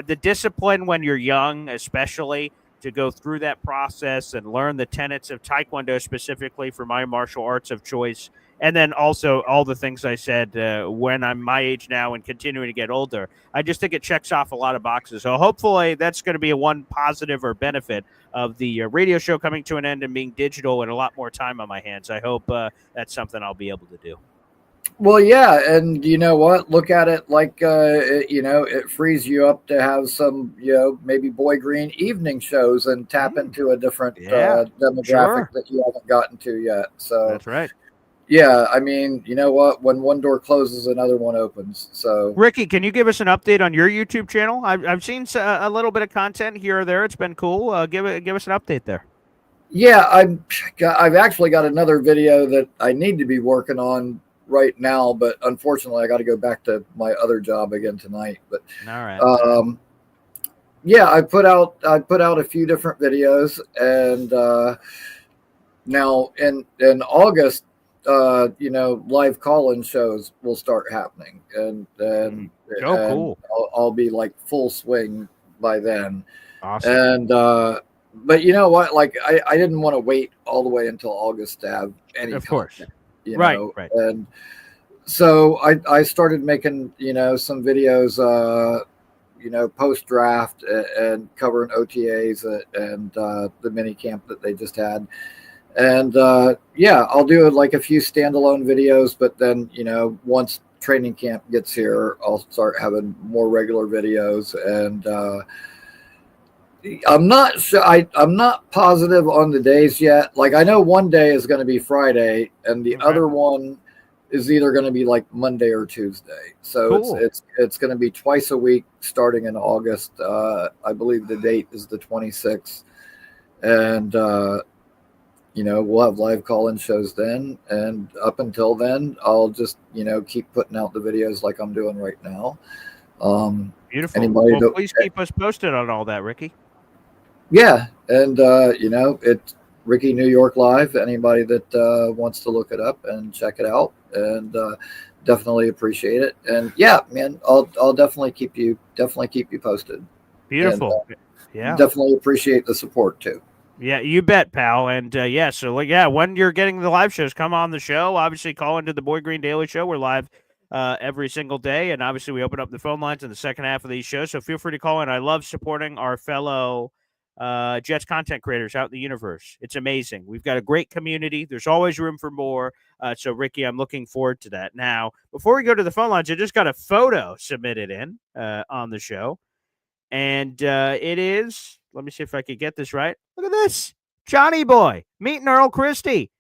The discipline when you're young, especially, to go through that process and learn the tenets of Taekwondo specifically for my martial arts of choice. And then also all the things I said when I'm my age now and continuing to get older. I just think it checks off a lot of boxes. So hopefully that's going to be a one positive or benefit of the radio show coming to an end and being digital and a lot more time on my hands. I hope that's something I'll be able to do. Well, yeah, and you know what? Look at it like it frees you up to have some, maybe Boy Green evening shows and tap into a different Yeah, demographic sure. that you haven't gotten to yet. So, That's right. yeah, I mean, you know what? When one door closes, another one opens. So, Ricky, can you give us an update on your YouTube channel? I've seen a little bit of content here or there. It's been cool. Give us an update there. yeah, I've actually got another video that I need to be working on right now, but unfortunately, I got to go back to my other job again tonight. But All right. um, yeah, I put out a few different videos, and now in August, live call-in shows will start happening, and Oh, and cool. I'll be like full swing by then. Awesome. And but you know what? Like I didn't want to wait all the way until August to have any Of course. content, Right. Right. and so I started making some videos post draft and covering OTAs and the mini camp that they just had. And yeah, I'll do like a few standalone videos, but then once training camp gets here, I'll start having more regular videos. And I'm not sure. I'm not positive on the days yet. Like I know one day is going to be Friday, and the other one is either going to be like Monday or Tuesday. So Cool. it's going to be twice a week starting in August. I believe the date is the 26th, and we'll have live call-in shows then. And up until then, I'll just keep putting out the videos like I'm doing right now. Beautiful. Anybody Well, that, please keep us posted on all that, Ricky. yeah, and it's Ricky New York Live. Anybody that wants to look it up and check it out, and definitely appreciate it. And yeah, man, I'll definitely keep you posted. Beautiful. And Yeah. definitely appreciate the support too. Yeah, you bet, pal. And yeah, so like, yeah, when you're getting the live shows, come on the show. Obviously, call into the Boy Green Daily Show. We're live every single day, and obviously, we open up the phone lines in the second half of these shows. So feel free to call in. I love supporting our fellow Jets content creators out in the universe. It's amazing. We've got a great community. There's always room for more. So, Ricky, I'm looking forward to that. Now, before we go to the phone lines, I just got a photo submitted in on the show. And it is, let me see if I could get this right. Look at this. Johnny Boy meeting Earl Christie,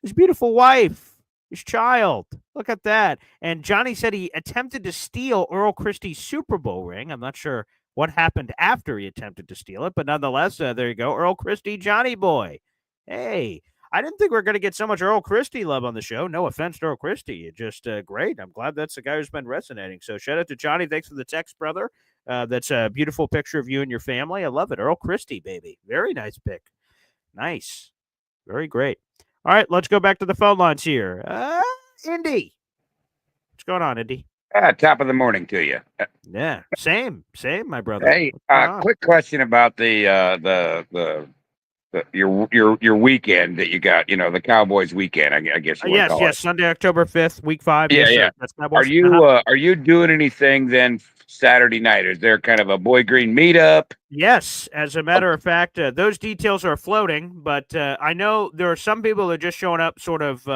his beautiful wife, his child. Look at that. And Johnny said he attempted to steal Earl Christie's Super Bowl ring. I'm not sure what happened after he attempted to steal it, but nonetheless, there you go. Earl Christie, Johnny Boy. Hey, I didn't think we were going to get so much Earl Christie love on the show. No offense to Earl Christie. Just great. I'm glad that's the guy who's been resonating. So shout out to Johnny. Thanks for the text, brother. That's a beautiful picture of you and your family. I love it. Earl Christie, baby. Very nice pic. Nice. Very great. All right, let's go back to the phone lines here. Indy. What's going on, Indy? Top of the morning to you. Yeah, same, my brother. Hey, What's going on? quick question about your weekend that you got. The Cowboys weekend. I guess you want to call Yes, it. Sunday, October 5th, week 5. Yeah, Yes, yeah. sir. That's Cowboys. Are you doing anything then Saturday night? Is there kind of a Boy Green meetup? Yes, as a matter of fact, those details are floating, but I know there are some people that are just showing up sort of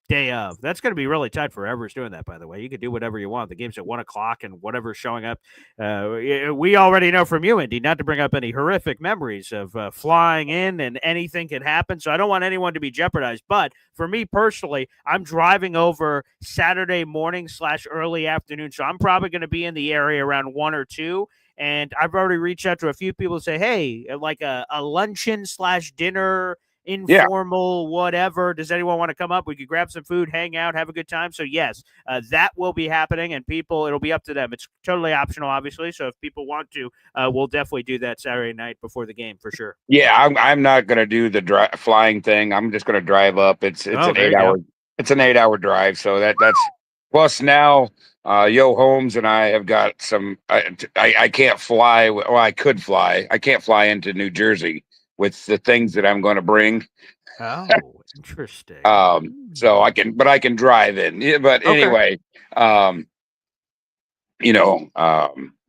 day of. That's going to be really tight for whoever's doing that, by the way. You can do whatever you want. The game's at 1 o'clock, and whatever's showing up. We already know from you, Indy, not to bring up any horrific memories of flying in and anything can happen. So I don't want anyone to be jeopardized. But for me personally, I'm driving over Saturday morning / early afternoon. So I'm probably going to be in the area around 1 or 2. And I've already reached out to a few people to say, hey, like a luncheon / dinner, informal, whatever. Does anyone want to come up? We could grab some food, hang out, have a good time. So, yes, that will be happening. And people, it'll be up to them. It's totally optional, obviously. So if people want to, we'll definitely do that Saturday night before the game for sure. Yeah, I'm not going to do the flying thing. I'm just going to drive up. It's an 8-hour drive. So that's plus now. Yo Holmes and I have got some. I can't fly. Well, I could fly. I can't fly into New Jersey with the things that I'm going to bring. Oh, interesting. So I can drive in. Yeah, but anyway,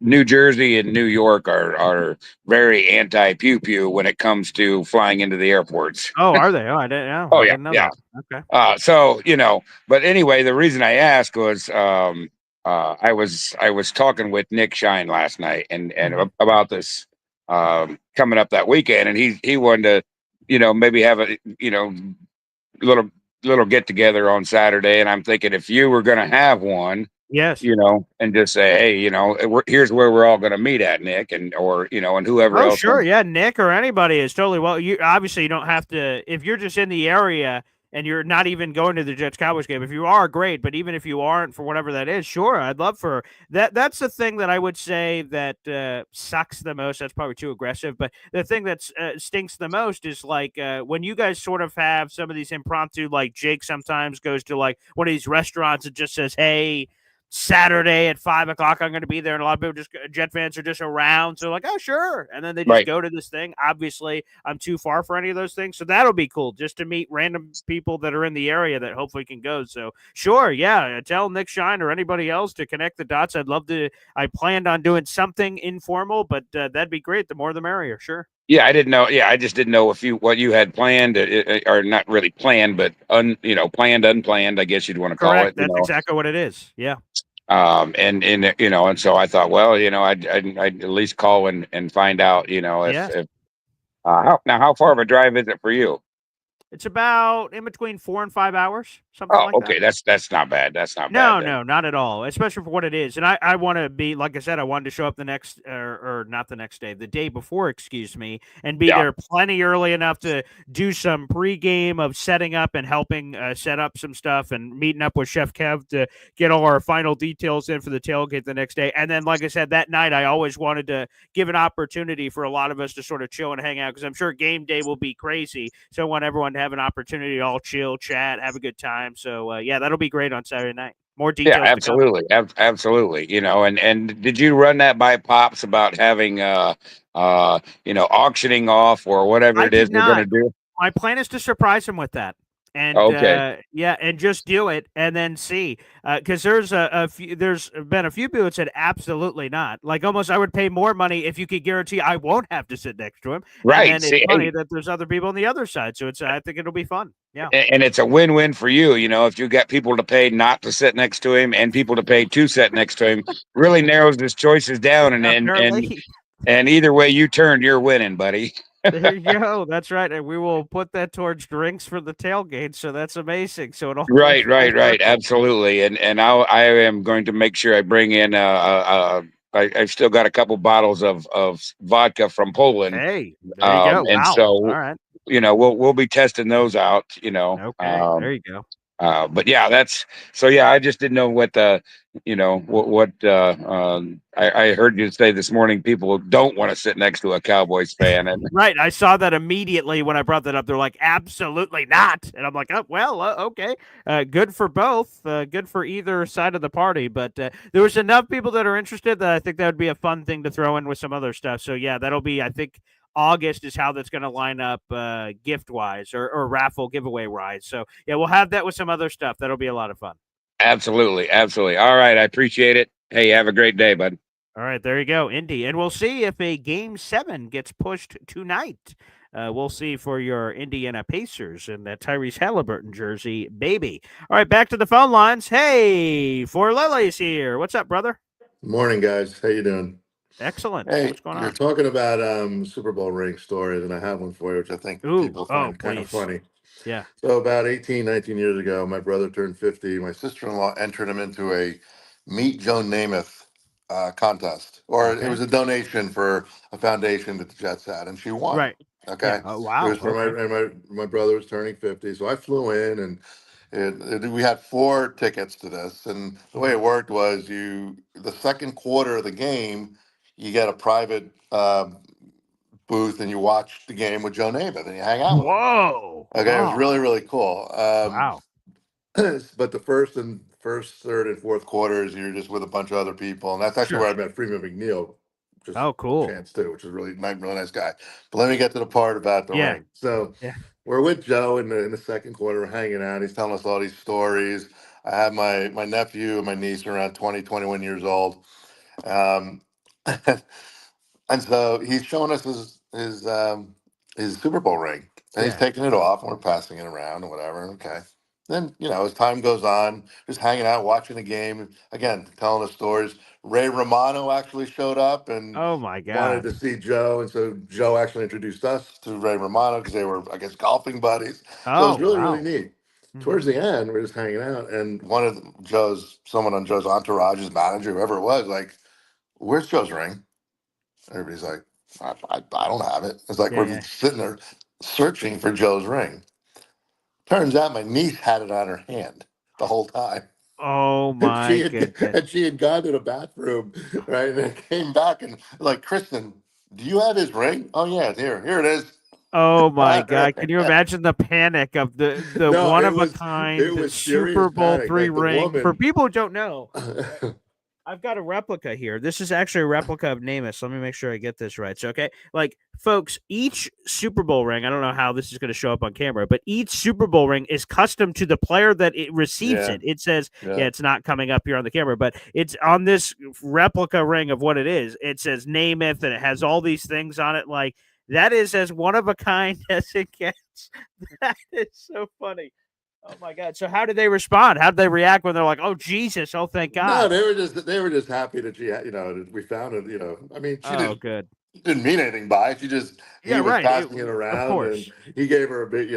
New Jersey and New York are very anti pew pew when it comes to flying into the airports. Oh, are they? Oh, I didn't know. Oh I yeah, didn't know yeah. that. Okay. So but anyway, the reason I asked was I was talking with Nick Shine last night and Mhm. about this coming up that weekend, and he wanted to maybe have a little get together on Saturday, and I'm thinking if you were going to have one, Yes. and just say, hey, here's where we're all going to meet at, Nick, and or and whoever Oh, else sure. wants. Yeah, Nick or anybody is totally well. You obviously you don't have to if you're just in the area and you're not even going to the Jets Cowboys game. If you are, great. But even if you aren't, for whatever that is, sure, I'd love for that. That's the thing that I would say that sucks the most. That's probably too aggressive. But the thing that stinks the most is like when you guys sort of have some of these impromptu, like Jake sometimes goes to like one of these restaurants and just says, "Hey, Saturday at 5 o'clock, I'm going to be there." And a lot of people just Jet fans are just around. So like, oh, sure. And then they just Right. go to this thing. Obviously I'm too far for any of those things. So that'll be cool just to meet random people that are in the area that hopefully can go. So sure. Yeah. Tell Nick Shine or anybody else to connect the dots. I'd love to, I planned on doing something informal, but that'd be great. The more, the merrier. Sure. Yeah, I didn't know. Yeah, I just didn't know if what you had planned, or not really planned, but planned, unplanned. I guess you'd want to call Correct. it. That's exactly what it is. Yeah. And so I thought, well, I'd at least call and find out, Yes. if how far of a drive is it for you? It's about in between 4 and 5 hours, something Oh, like that. okay, that's not bad. That's not bad No, then. no, not at all, especially for what it is. And I want to be, like I said, I wanted to show up the next, or not the next day, the day before, excuse me, and be Yeah. there plenty early enough to do some pregame of setting up and helping set up some stuff and meeting up with Chef Kev to get all our final details in for the tailgate the next day. And then, like I said, that night, I always wanted to give an opportunity for a lot of us to sort of chill and hang out because I'm sure game day will be crazy. So I want everyone to have an opportunity to all chill, chat, have a good time. So, yeah, that'll be great on Saturday night. More Yeah, details to come. absolutely. Absolutely. And did you run that by Pops about having auctioning off or whatever I it is did we're gonna not. do? My plan is to surprise him with that, and Okay. yeah, and just do it, and then see, because there's been a few people that said absolutely not. Like almost, I would pay more money if you could guarantee I won't have to sit next to him. And Right. then it's See, funny hey, that there's other people on the other side, so I think it'll be fun. Yeah, and it's a win-win for you, if you got people to pay not to sit next to him and people to pay to sit next to him, really narrows his choices down, apparently. and either way you turn, you're winning, buddy. There you go. That's right, and we will put that towards drinks for the tailgate. So that's amazing. So it all comes Right, full right, right. circle. Absolutely. And I am going to make sure I bring in I've still got a couple bottles of vodka from Poland. Hey, there you go. And Wow. All so, right. we'll be testing those out, Okay. There you go. but yeah, that's so yeah, I just didn't know what the what I heard you say this morning people don't want to sit next to a Cowboys fan, and Right, I saw that immediately when I brought that up. They're like, "Absolutely not," and I'm like, "Oh well, okay, good for both, good for either side of the party." But there was enough people that are interested that I think that would be a fun thing to throw in with some other stuff. So yeah, that'll be. I think August is how that's going to line up, gift wise or raffle giveaway wise. So yeah, we'll have that with some other stuff. That'll be a lot of fun. absolutely, absolutely. All right, I appreciate it. Hey, have a great day, bud. All right, there you go, Indy. And we'll see if a game 7 gets pushed tonight. We'll see for your Indiana Pacers and that Tyrese Halliburton jersey, baby. All right, back to the phone lines. Hey, For Lily's here. What's up, brother? Morning, guys. How you doing? Excellent. Hey, What's going you're on? talking about Super Bowl ring stories, and I have one for you, which I think Ooh, people oh, find kind of please. funny. Yeah. So about 18, 19 years ago, my brother turned 50. My sister-in-law entered him into a Meet Joe Namath contest, or it Okay. was a donation for a foundation that the Jets had, and she won. Right. Okay, Yeah. Oh, it wow. was for Okay. my brother was turning 50, so I flew in, and we had 4 tickets to this, and the way Mhm. it worked was the second quarter of the game, you get a private booth, and you watch the game with Joe Namath, and you hang out with him. Whoa. Okay, it was Oh, really really cool. wow. But the first, third, and fourth quarters, you're just with a bunch of other people, and that's actually Sure. where I met Freeman McNeil, just Oh, cool. chance too, which is really nice guy. But let me get to the part about the Yeah. ring. So Yeah. we're with Joe in the second quarter, we're hanging out. He's telling us all these stories. I have my nephew and my niece around 20, 21 years old. Um, And so he's showing us his Super Bowl ring, and he's taking it off, and we're passing it around and whatever. Okay. Then as time goes on, just hanging out, watching the game again, telling us stories. Ray Romano actually showed up and Oh my wanted God. to see Joe, and so Joe actually introduced us to Ray Romano because they were, I guess, golfing buddies. So it Oh was really, really wow. neat. Mhm. Towards the end, we're just hanging out, and someone on Joe's entourage, his manager, whoever it was, like, "Where's Joe's ring?" Everybody's like, I don't have it. It's like Yeah, we're yeah. sitting there searching for Joe's ring. Turns out my niece had it on her hand the whole time. Oh And my goodness. she had gone to the bathroom, right? And then came back and like, Kristen, do you have his ring? Oh yeah, it's here. Here it is. Oh my God. Can you imagine the panic of the No, one of a kind it was serious Super Bowl panic. 3 Like the ring? For woman. people who don't know, I've got a replica here. This is actually a replica of Namath. Let me make sure I get this right. So, okay, like folks, each Super Bowl ring, I don't know how this is going to show up on camera, but each Super Bowl ring is custom to the player that it receives Yeah, it. It says, yeah. it's not coming up here on the camera, but it's on this replica ring of what it is. It says Namath and it has all these things on it. Like, that is as one of a kind as it gets. That is so funny. Oh my God. So how did they respond? How did they react when they're like, "Oh Jesus, oh thank No, God." they were just happy that that we found it. I mean, she Oh, good. didn't mean anything by it. Yeah, He was right. passing it Of around, and course. he gave her a big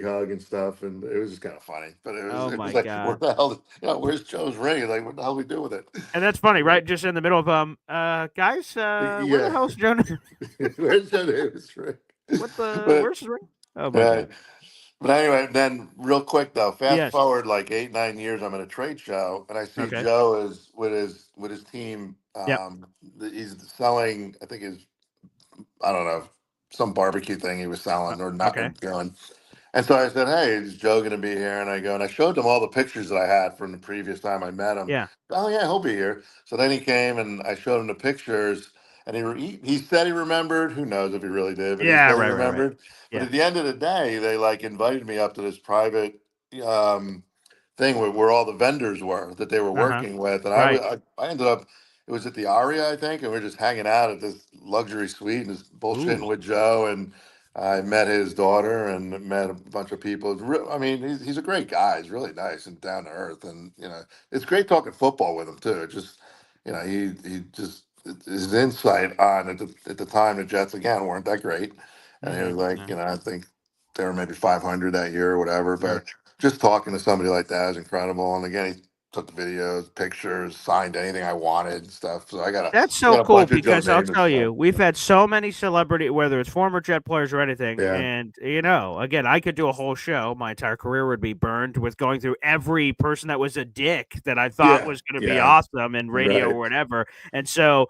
hug and stuff, and it was just kind of funny. But Oh it was my like, where God. the hell, where's Joe's ring? Like, what the hell we do with it? And that's funny, right? Just in the middle of guys, where the Yeah, hell's Jonah? where's Joe Davis ring? Where's his ring? Oh my But God. but anyway, then real quick though, fast Yes. forward like 8, 9 years, I'm at a trade show, and I see Okay. Joe is with his team. Yep. He's selling, I think, I don't know, some barbecue thing he was selling or Okay. not doing. And so I said, "Hey, is Joe going to be here?" And I showed them all the pictures that I had from the previous time I met him. Yeah. Oh yeah, he'll be here. So then he came and I showed him the pictures, and he said he remembered. Who knows if he really did? But he Yeah. said he Right. remembered. But Yeah. at the end of the day, they like invited me up to this private um, thing where all the vendors were that they were Uh huh. working with, and Right. I ended up. It was at the Aria, I think, and we are just hanging out at this luxury suite and just bullshitting Ooh. with Joe, and I met his daughter and met a bunch of people. I mean, he's a great guy. He's really nice and down to earth, and it's great talking football with him too. Just he just his insight on at the time the Jets again weren't that great, and he was like, Mm-hmm. I think they were maybe 500 that year or whatever. Sure. But just talking to somebody like that is incredible. And again, he took the videos, pictures, signed anything I wanted and stuff. So That's I so got a cool bunch of Joe because I'll Namath tell stuff. you, we've had so many celebrity, whether it's former Jet players or anything, Yeah, and again, I could do a whole show. My entire career would be burned with going through every person that was a dick that I thought yeah, was going to be yeah. awesome in radio or Right. whatever. And so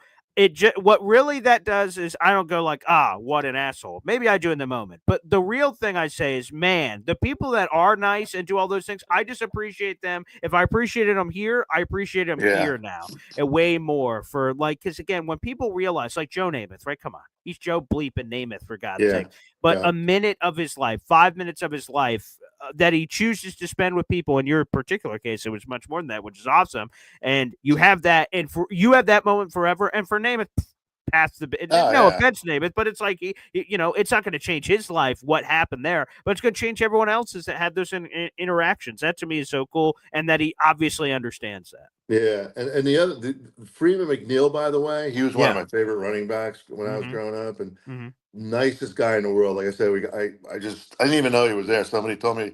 what really that does is I don't go like, what an asshole. Maybe I do in the moment, but the real thing I say is, man, the people that are nice and do all those things, I just appreciate them. If I appreciated them here, I appreciate them Yeah. here now. And way more for because again, when people realize, like Joe Namath, right? Come on, he's Joe bleeping Namath for God's Yeah. sake. But Yeah. a minute of his life, 5 minutes of his life that he chooses to spend with people. In your particular case, it was much more than that, which is awesome. And you have that, and you have that moment forever. And for Namath, past the Oh no yeah. offense, Namath, but it's like it's not going to change his life what happened there, but it's going to change everyone else's that had those interactions. That to me is so cool, and that he obviously understands that. Yeah. And Freeman McNeil, by the way, he was one of Yeah. my favorite running backs when I was Mm-hmm. growing up, and Mm-hmm. nicest guy in the world. Like I said, I didn't even know he was there. Somebody told me,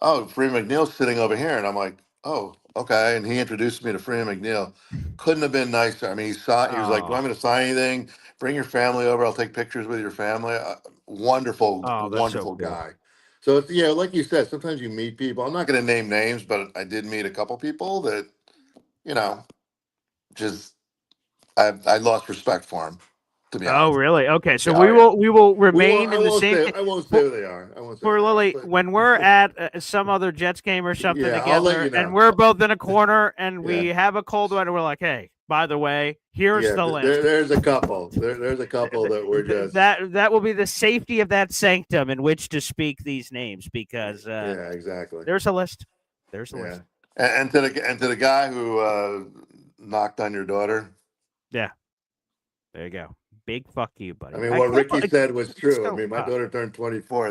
"Oh, Freeman McNeil's sitting over here," and I'm like, "Oh, okay." And he introduced me to Freeman McNeil. Couldn't have been nicer. I mean, he was like, "Do you Oh, want me to sign anything? Bring your family over. I'll take pictures with your family." Wonderful, oh, that's so wonderful cool. guy. So it's, like you said, sometimes you meet people. I'm not going to name names, but I did meet a couple people that you know just I lost respect for him, to be Oh, honest. really? Okay, so Yeah, oh yeah. we will remain in the same. I won't say who they are. I won't say who For they are. Lily, But when we're at some other Jets game or something yeah, I'll let together, you and know. we're both in a corner, and Yeah. we have a cold one, and we're like, "Hey, by the way, here's Yeah, the list." there's a couple. There's a couple that were just That will be the safety of that sanctum in which to speak these names, because yeah, exactly. there's a list. There's a Yeah, list. and to the guy who knocked on your daughter, Yeah. There you go. Big fuck you, buddy. I mean, what Ricky said was true. I mean, my tough. daughter turned 24.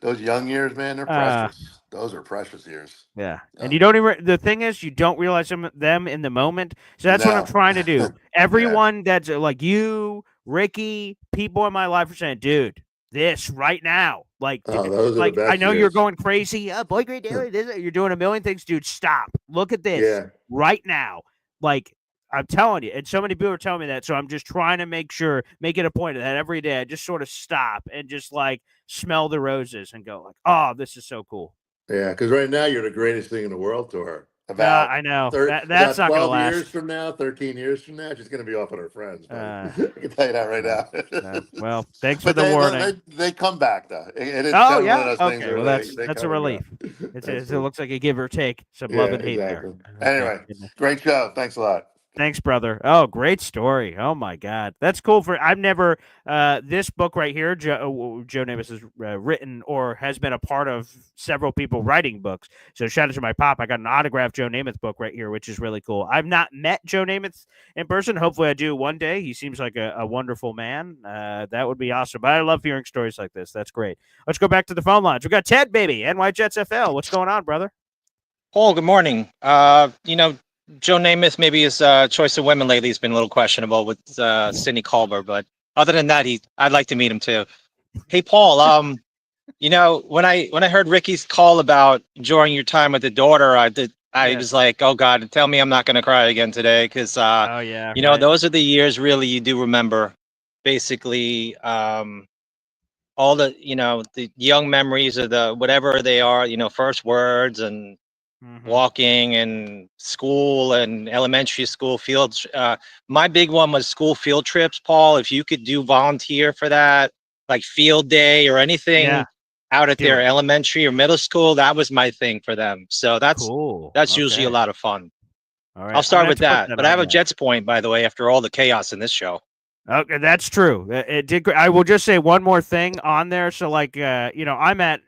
Those young years, man, they're precious. Those are precious years. Yeah. And you don't even, the thing is, you don't realize them in the moment. So that's what I'm No. trying to do. Everyone that's like you, Ricky, people in my life are saying, dude, this right now. Like, those are like the best I know years. you're going crazy. Boy, great daily. You're doing a million things, dude. Stop. Look at this right now. Like, I'm telling you, and so many people are telling me that. So I'm just trying to make it a point of that every day. I just sort of stop and just like smell the roses and go like, oh, this is so cool. Yeah, because right now you're the greatest thing in the world to her. I know. That's about not 12 gonna years last. from now, 13 years from now, she's going to be off with her friends. I can tell you that right now. Well, thanks for the But warning. they come back, though. It's Oh, kind of one of those things okay. where Well, they that's a come and go. relief. It looks like a give or take, some love and hate there. Anyway, great show. Thanks a lot. Thanks, brother. Oh, great story. Oh my God, that's cool. I've never this book right here. Joe Namath has written or has been a part of several people writing books. So shout out to my pop. I got an autographed Joe Namath book right here, which is really cool. I've not met Joe Namath in person. Hopefully, I do one day. He seems like a wonderful man. That would be awesome. But I love hearing stories like this. That's great. Let's go back to the phone lines. We got Ted, baby, NY Jets FL. What's going on, brother? Paul, good morning. Joe Namath, maybe his choice of women lately has been a little questionable with Sidney Colbert, but other than that, I'd like to meet him too. Hey, Paul, when I heard Ricky's call about enjoying your time with the daughter, I was like, oh God, tell me I'm not going to cry again today, because those are the years really you do remember. Basically, all the young memories of the whatever they are, first words and walking and school and elementary school fields. My big one was school field trips, Paul. If you could do volunteer for that, like field day or anything out at their elementary or middle school, that was my thing for them. So that's cool. That's usually a lot of fun. All right. I'll start with that. But I have a Jets point, by the way, after all the chaos in this show. Okay, that's true. It did. I will just say one more thing on there. So, like, I'm at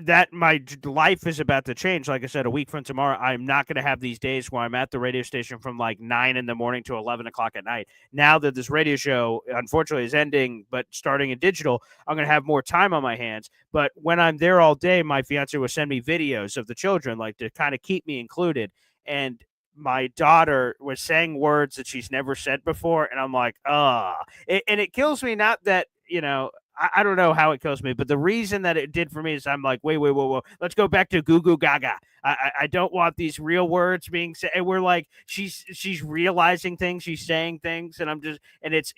that my life is about to change. Like I said, a week from tomorrow, I'm not going to have these days where I'm at the radio station from like 9 in the morning to 11 o'clock at night. Now that this radio show, unfortunately, is ending, but starting in digital, I'm going to have more time on my hands. But when I'm there all day, my fiance will send me videos of the children, like to kind of keep me included. And my daughter was saying words that she's never said before, and I'm like, and it kills me. Not that, I don't know how it kills me, but the reason that it did for me is I'm like, wait, whoa. Let's go back to goo goo gaga. I don't want these real words being said. And we're like, she's realizing things, she's saying things, and it's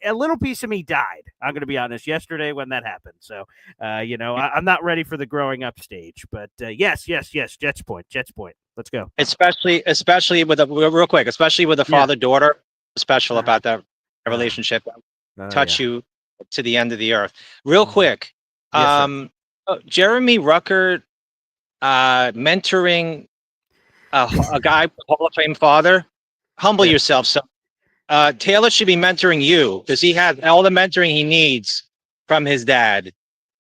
a little piece of me died. I'm going to be honest. Yesterday when that happened, so I'm not ready for the growing up stage. But yes, Jets point. Let's go. Especially with real quick, especially with the father-daughter, special about that relationship. Touch you to the end of the earth. Real quick, Jeremy Ruckiert mentoring a guy, Hall of Fame father. Humble yourself. So Taylor should be mentoring you, because he has all the mentoring he needs from his dad.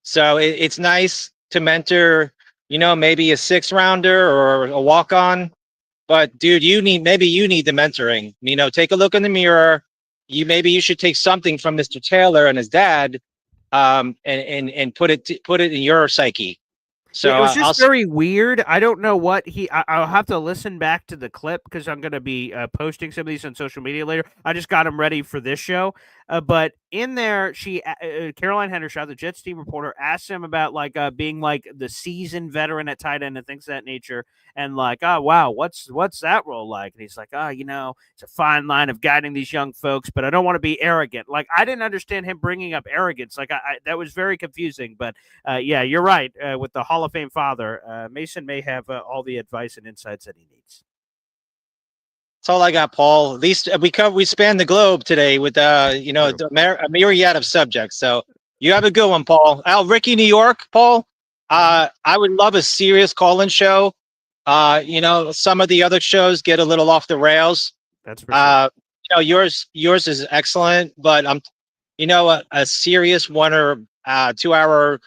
So it's nice to mentor, maybe a 6-rounder or a walk-on. But dude, you need the mentoring. Take a look in the mirror. Maybe you should take something from Mr. Taylor and his dad, and put it in your psyche. So it was just very weird. I don't know what I'll have to listen back to the clip, because I'm going to be posting some of these on social media later. I just got them ready for this show. But in there, Caroline Hendershot, the Jets team reporter, asked him about like being like the seasoned veteran at tight end and things of that nature. And like, oh, wow, what's that role like? And he's like, it's a fine line of guiding these young folks, but I don't want to be arrogant. Like, I didn't understand him bringing up arrogance. Like, that was very confusing. But yeah, you're right. With the Hall of Fame father, Mason may have all the advice and insights that he needs. That's all I got, Paul. At least we spanned the globe today with a myriad of subjects. So you have a good one, Paul. Ricky, New York, Paul. I would love a serious call-in show. Some of the other shows get a little off the rails. That's for sure. Yours is excellent, but a serious 1 or 2 hour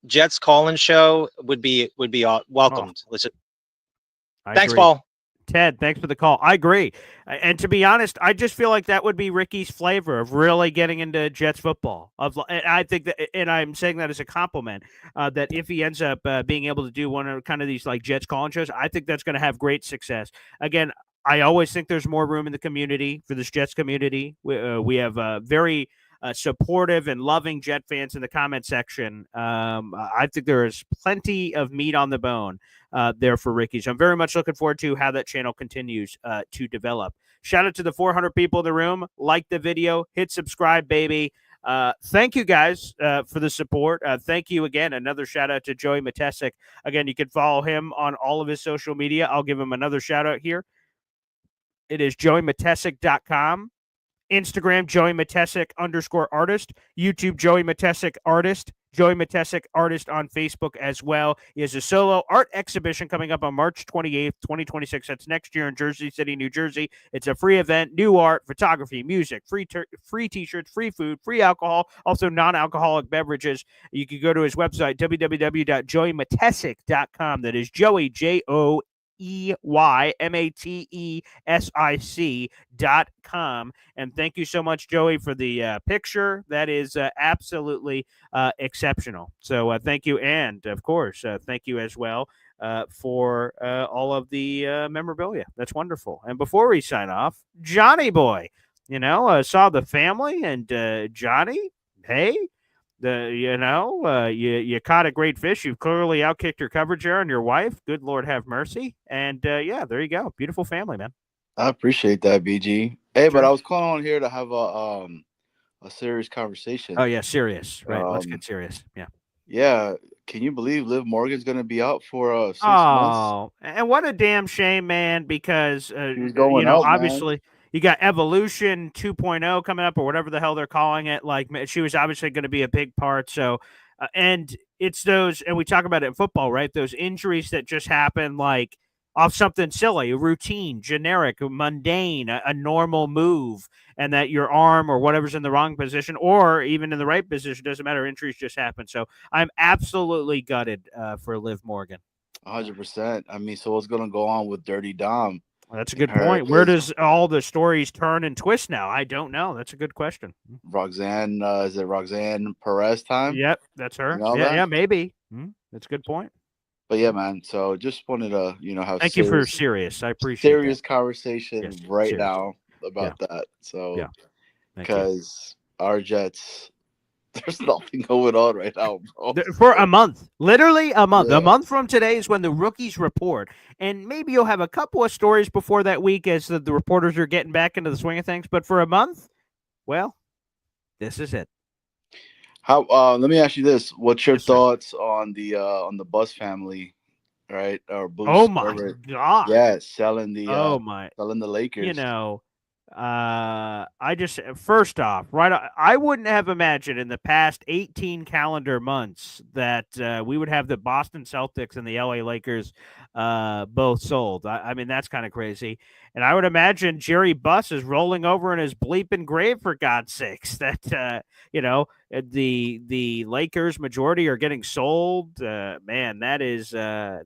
Jets call-in show would be welcomed. Listen. Thanks, agree. Paul. Ted, thanks for the call. I agree. And to be honest, I just feel like that would be Ricky's flavor of really getting into Jets football. And I think that, and I'm saying that as a compliment, that if he ends up being able to do one of kind of these like Jets calling shows, I think that's going to have great success. Again, I always think there's more room in the community for this Jets community. We have very supportive and loving Jet fans in the comment section. I think there is plenty of meat on the bone there for Ricky. So I'm very much looking forward to how that channel continues to develop. Shout out to the 400 people in the room. Like the video, hit subscribe, baby. Thank you guys for the support. Thank you again. Another shout out to Joey Matesic. Again, you can follow him on all of his social media. I'll give him another shout out here. It is joeymatesic.com. Instagram, Joey Matesic _artist. YouTube, Joey Matesic artist. Joey Matesic artist on Facebook as well. He has a solo art exhibition coming up on March 28th, 2026. That's next year in Jersey City, New Jersey. It's a free event, new art, photography, music, free t-shirts, free food, free alcohol, also non-alcoholic beverages. You can go to his website, www.joeymatesic.com. That is Joey, JoeyMatesic.com. And thank you so much, Joey, for the picture. That is absolutely exceptional. So thank you. And of course, thank you as well for all of the memorabilia. That's wonderful. And before we sign off, Johnny boy, saw the family and Johnny, hey, you caught a great fish. You've clearly outkicked your coverage there on your wife. Good Lord have mercy. And yeah, there you go. Beautiful family, man. I appreciate that, BG. Hey, sure. But I was calling on here to have a serious conversation. Oh yeah, serious. Right. Let's get serious. Yeah. Yeah. Can you believe Liv Morgan's going to be out for 6 months? Oh, and what a damn shame, man, because He's going out, obviously man. You got Evolution 2.0 coming up or whatever the hell they're calling it. Like, she was obviously going to be a big part. So, and it's those, and we talk about it in football, right? Those injuries that just happen, like off something silly, routine, generic, mundane, a normal move, and that your arm or whatever's in the wrong position or even in the right position, doesn't matter. Injuries just happen. So I'm absolutely gutted for Liv Morgan. 100%. I mean, so what's going to go on with Dirty Dom? Well, that's a good point. Where does all the stories turn and twist now? I don't know. That's a good question. Roxanne, is it Roxanne Perez time? Yep, that's her. Yeah, maybe. That's a good point. But yeah, man. So just wanted to, have thank you for serious. I appreciate serious conversation now about that. So because our Jets, there's nothing going on right now, bro. For a month, literally a month. Yeah. A month from today is when the rookies report, and maybe you'll have a couple of stories before that week as the reporters are getting back into the swing of things. But for a month, well, this is it. How? Let me ask you this: what's your thoughts on the Bus family, right? Or Boost, oh my god! Yeah, selling the selling the Lakers. I just, first off, I wouldn't have imagined in the past 18 calendar months that we would have the Boston Celtics and the LA Lakers both sold. I mean, that's kind of crazy. And I would imagine Jerry Buss is rolling over in his bleeping grave, for God's sakes, that, the Lakers majority are getting sold. Man, that is, I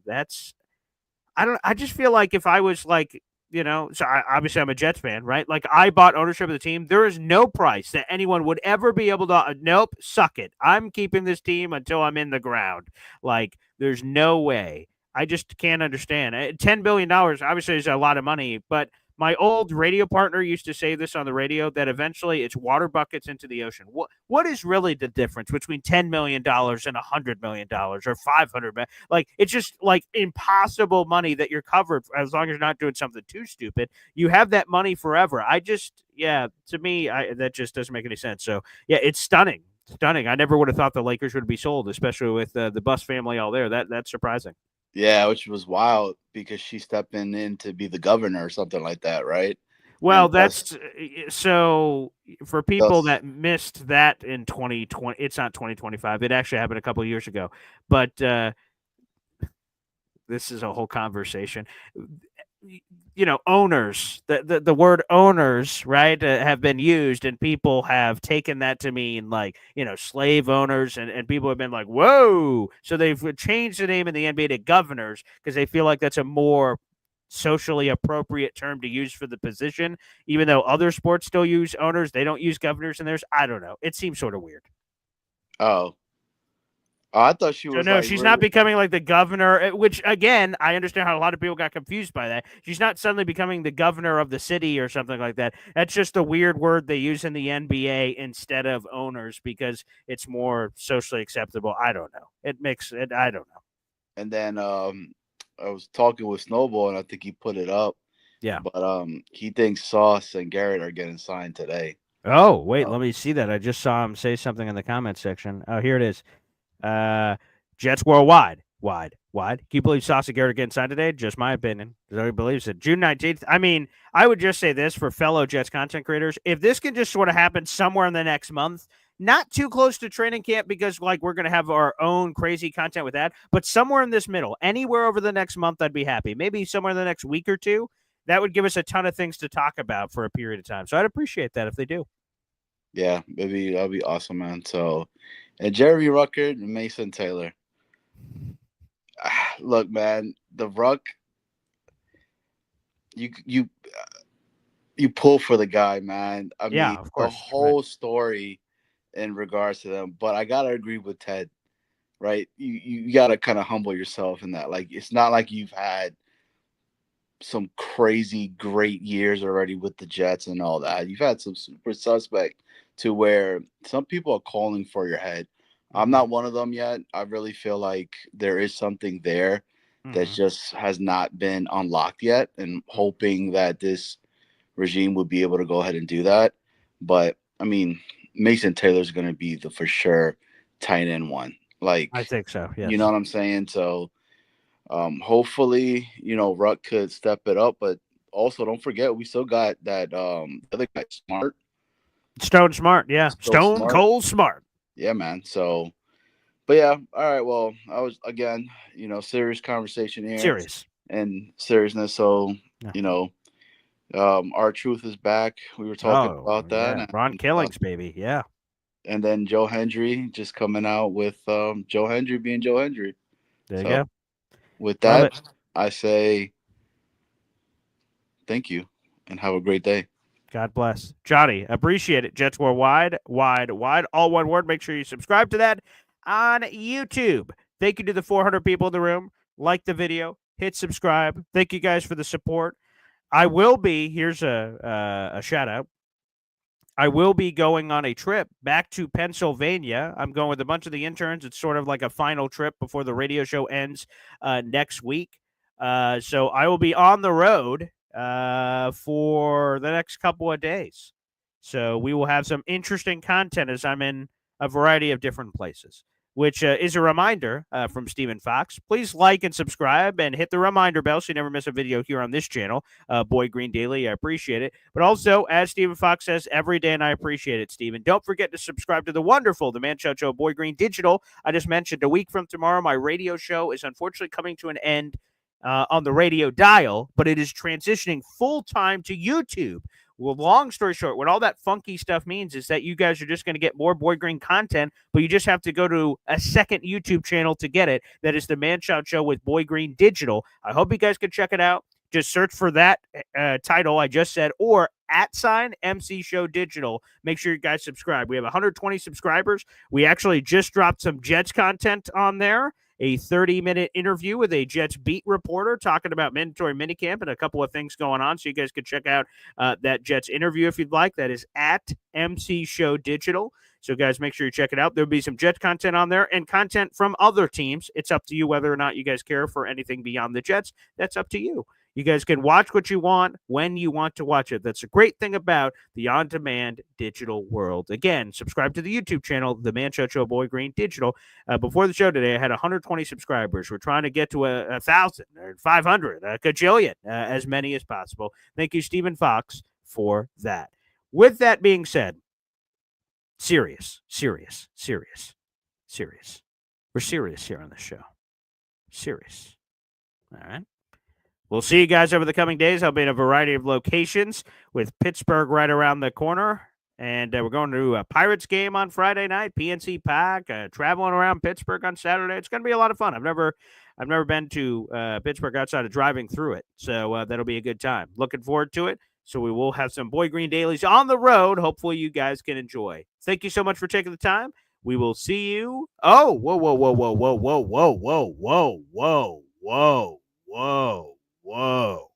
just feel like if I was like, so obviously I'm a Jets fan, right? Like, I bought ownership of the team. There is no price that anyone would ever be able to, nope, suck it. I'm keeping this team until I'm in the ground. Like, there's no way. I just can't understand. $10 billion obviously is a lot of money, but my old radio partner used to say this on the radio, that eventually it's water buckets into the ocean. What is really the difference between $10 million and $100 million or $500 million? Like, it's just like impossible money that you're covered as long as you're not doing something too stupid. You have that money forever. To me, that just doesn't make any sense. So yeah, it's stunning. Stunning. I never would have thought the Lakers would be sold, especially with the Buss family all there. That's surprising. Yeah, which was wild because she's stepping in to be the governor or something like that, right? Well, that's so for people that missed that in 2020, it's not 2025. It actually happened a couple of years ago. But this is a whole conversation. Owners, the word owners, right, have been used, and people have taken that to mean like, slave owners, and people have been like, whoa. So they've changed the name in the NBA to governors because they feel like that's a more socially appropriate term to use for the position, even though other sports still use owners. They don't use governors in theirs. I don't know. It seems sort of weird. Oh, I thought she was no, like she's not becoming like the governor, which again, I understand how a lot of people got confused by that. She's not suddenly becoming the governor of the city or something like that. That's just a weird word they use in the NBA instead of owners because it's more socially acceptable. I don't know. It makes it. I don't know. And then I was talking with Snowball, and I think he put it up. Yeah. But he thinks Sauce and Garrett are getting signed today. Oh, wait, let me see that. I just saw him say something in the comment section. Oh, here it is. Jets worldwide. Wide. Can you believe Sauce and Garrett getting signed today? Just my opinion. Nobody believes it. June 19th. I mean, I would just say this for fellow Jets content creators. If this can just sort of happen somewhere in the next month, not too close to training camp because like we're going to have our own crazy content with that, but somewhere in this middle, anywhere over the next month, I'd be happy. Maybe somewhere in the next week or two, that would give us a ton of things to talk about for a period of time. So I'd appreciate that if they do. Yeah, maybe that'll be awesome, man. So, and Jeremy Ruckiert and Mason Taylor. Look, man, the Ruck, you pull for the guy, man. I mean, of course, the whole story in regards to them. But I gotta agree with Ted, right? You gotta kind of humble yourself in that. Like, it's not like you've had some crazy great years already with the Jets and all that. You've had some super suspect to where some people are calling for your head. I'm not one of them yet. I really feel like there is something there that just has not been unlocked yet, and hoping that this regime would be able to go ahead and do that. But I mean, Mason Taylor's going to be the for sure tight end one. Like, I think so. Yes. You know what I'm saying? So hopefully, Ruck could step it up, but also don't forget we still got that other guy, Smart. Stone Smart, yeah. Stone Cold Smart. Yeah, man. So, but yeah, all right. Well, I was again, serious conversation here. Serious. And seriousness. So, our truth is back. We were talking about that. Yeah. Ron Killings, baby. Yeah. And then Joe Hendry just coming out with Joe Hendry being Joe Hendry. There you go. With that, I say thank you and have a great day. God bless. Johnny, appreciate it. Jets Worldwide, wide, all one word. Make sure you subscribe to that on YouTube. Thank you to the 400 people in the room. Like the video. Hit subscribe. Thank you guys for the support. I will be, here's a shout out. I will be going on a trip back to Pennsylvania. I'm going with a bunch of the interns. It's sort of like a final trip before the radio show ends next week. So I will be on the road for the next couple of days. So we will have some interesting content as I'm in a variety of different places, which is a reminder from Stephen Fox. Please like and subscribe and hit the reminder bell so you never miss a video here on this channel. Boy Green Daily, I appreciate it. But also, as Stephen Fox says every day, and I appreciate it, Stephen, don't forget to subscribe to the wonderful The Man Child Show, Boy Green Digital. I just mentioned a week from tomorrow, my radio show is unfortunately coming to an end on the radio dial, but it is transitioning full-time to YouTube. Well, long story short, what all that funky stuff means is that you guys are just going to get more Boy Green content, but you just have to go to a second YouTube channel to get it. That is the Man Child Show with Boy Green Digital. I hope you guys can check it out. Just search for that title I just said, or @MC Show Digital. Make sure you guys subscribe. We have 120 subscribers. We actually just dropped some Jets content on there. A 30-minute interview with a Jets beat reporter talking about mandatory minicamp and a couple of things going on. So you guys could check out that Jets interview if you'd like. That is @MC Show Digital. So guys, make sure you check it out. There'll be some Jets content on there and content from other teams. It's up to you whether or not you guys care for anything beyond the Jets. That's up to you. You guys can watch what you want when you want to watch it. That's a great thing about the on-demand digital world. Again, subscribe to the YouTube channel, The Man Child Show Boy Green Digital. Before the show today, I had 120 subscribers. We're trying to get to 1,000 or 500, a gajillion, as many as possible. Thank you, Stephen Fox, for that. With that being said, serious. We're serious here on the show. Serious. All right. We'll see you guys over the coming days. I'll be in a variety of locations with Pittsburgh right around the corner. And we're going to a Pirates game on Friday night, PNC Park, traveling around Pittsburgh on Saturday. It's going to be a lot of fun. I've never I've never been to Pittsburgh outside of driving through it. So that'll be a good time. Looking forward to it. So we will have some Boy Green dailies on the road. Hopefully you guys can enjoy. Thank you so much for taking the time. We will see you. Oh, whoa, whoa, whoa, whoa, whoa, whoa, whoa, whoa, whoa, whoa, whoa, whoa, whoa.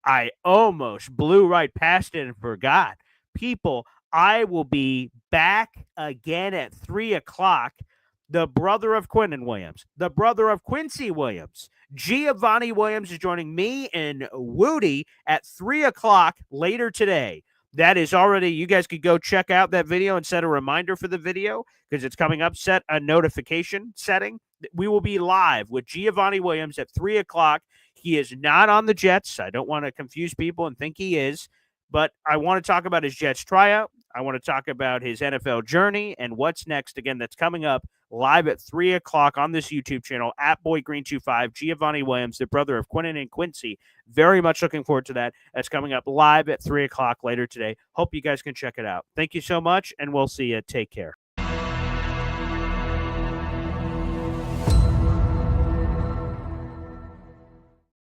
I almost blew right past it and forgot. People, I will be back again at 3 o'clock. The brother of Quinnen Williams, the brother of Quincy Williams, Giovanni Williams is joining me and Woody at 3 o'clock later today. That is already, you guys could go check out that video and set a reminder for the video because it's coming up. Set a notification setting. We will be live with Giovanni Williams at 3 o'clock. He is not on the Jets. I don't want to confuse people and think he is, but I want to talk about his Jets tryout. I want to talk about his NFL journey and what's next. Again, that's coming up live at 3 o'clock on this YouTube channel at BoyGreen25. Giovanni Williams, the brother of Quinnen and Quincy. Very much looking forward to that. That's coming up live at 3 o'clock later today. Hope you guys can check it out. Thank you so much, and we'll see you. Take care.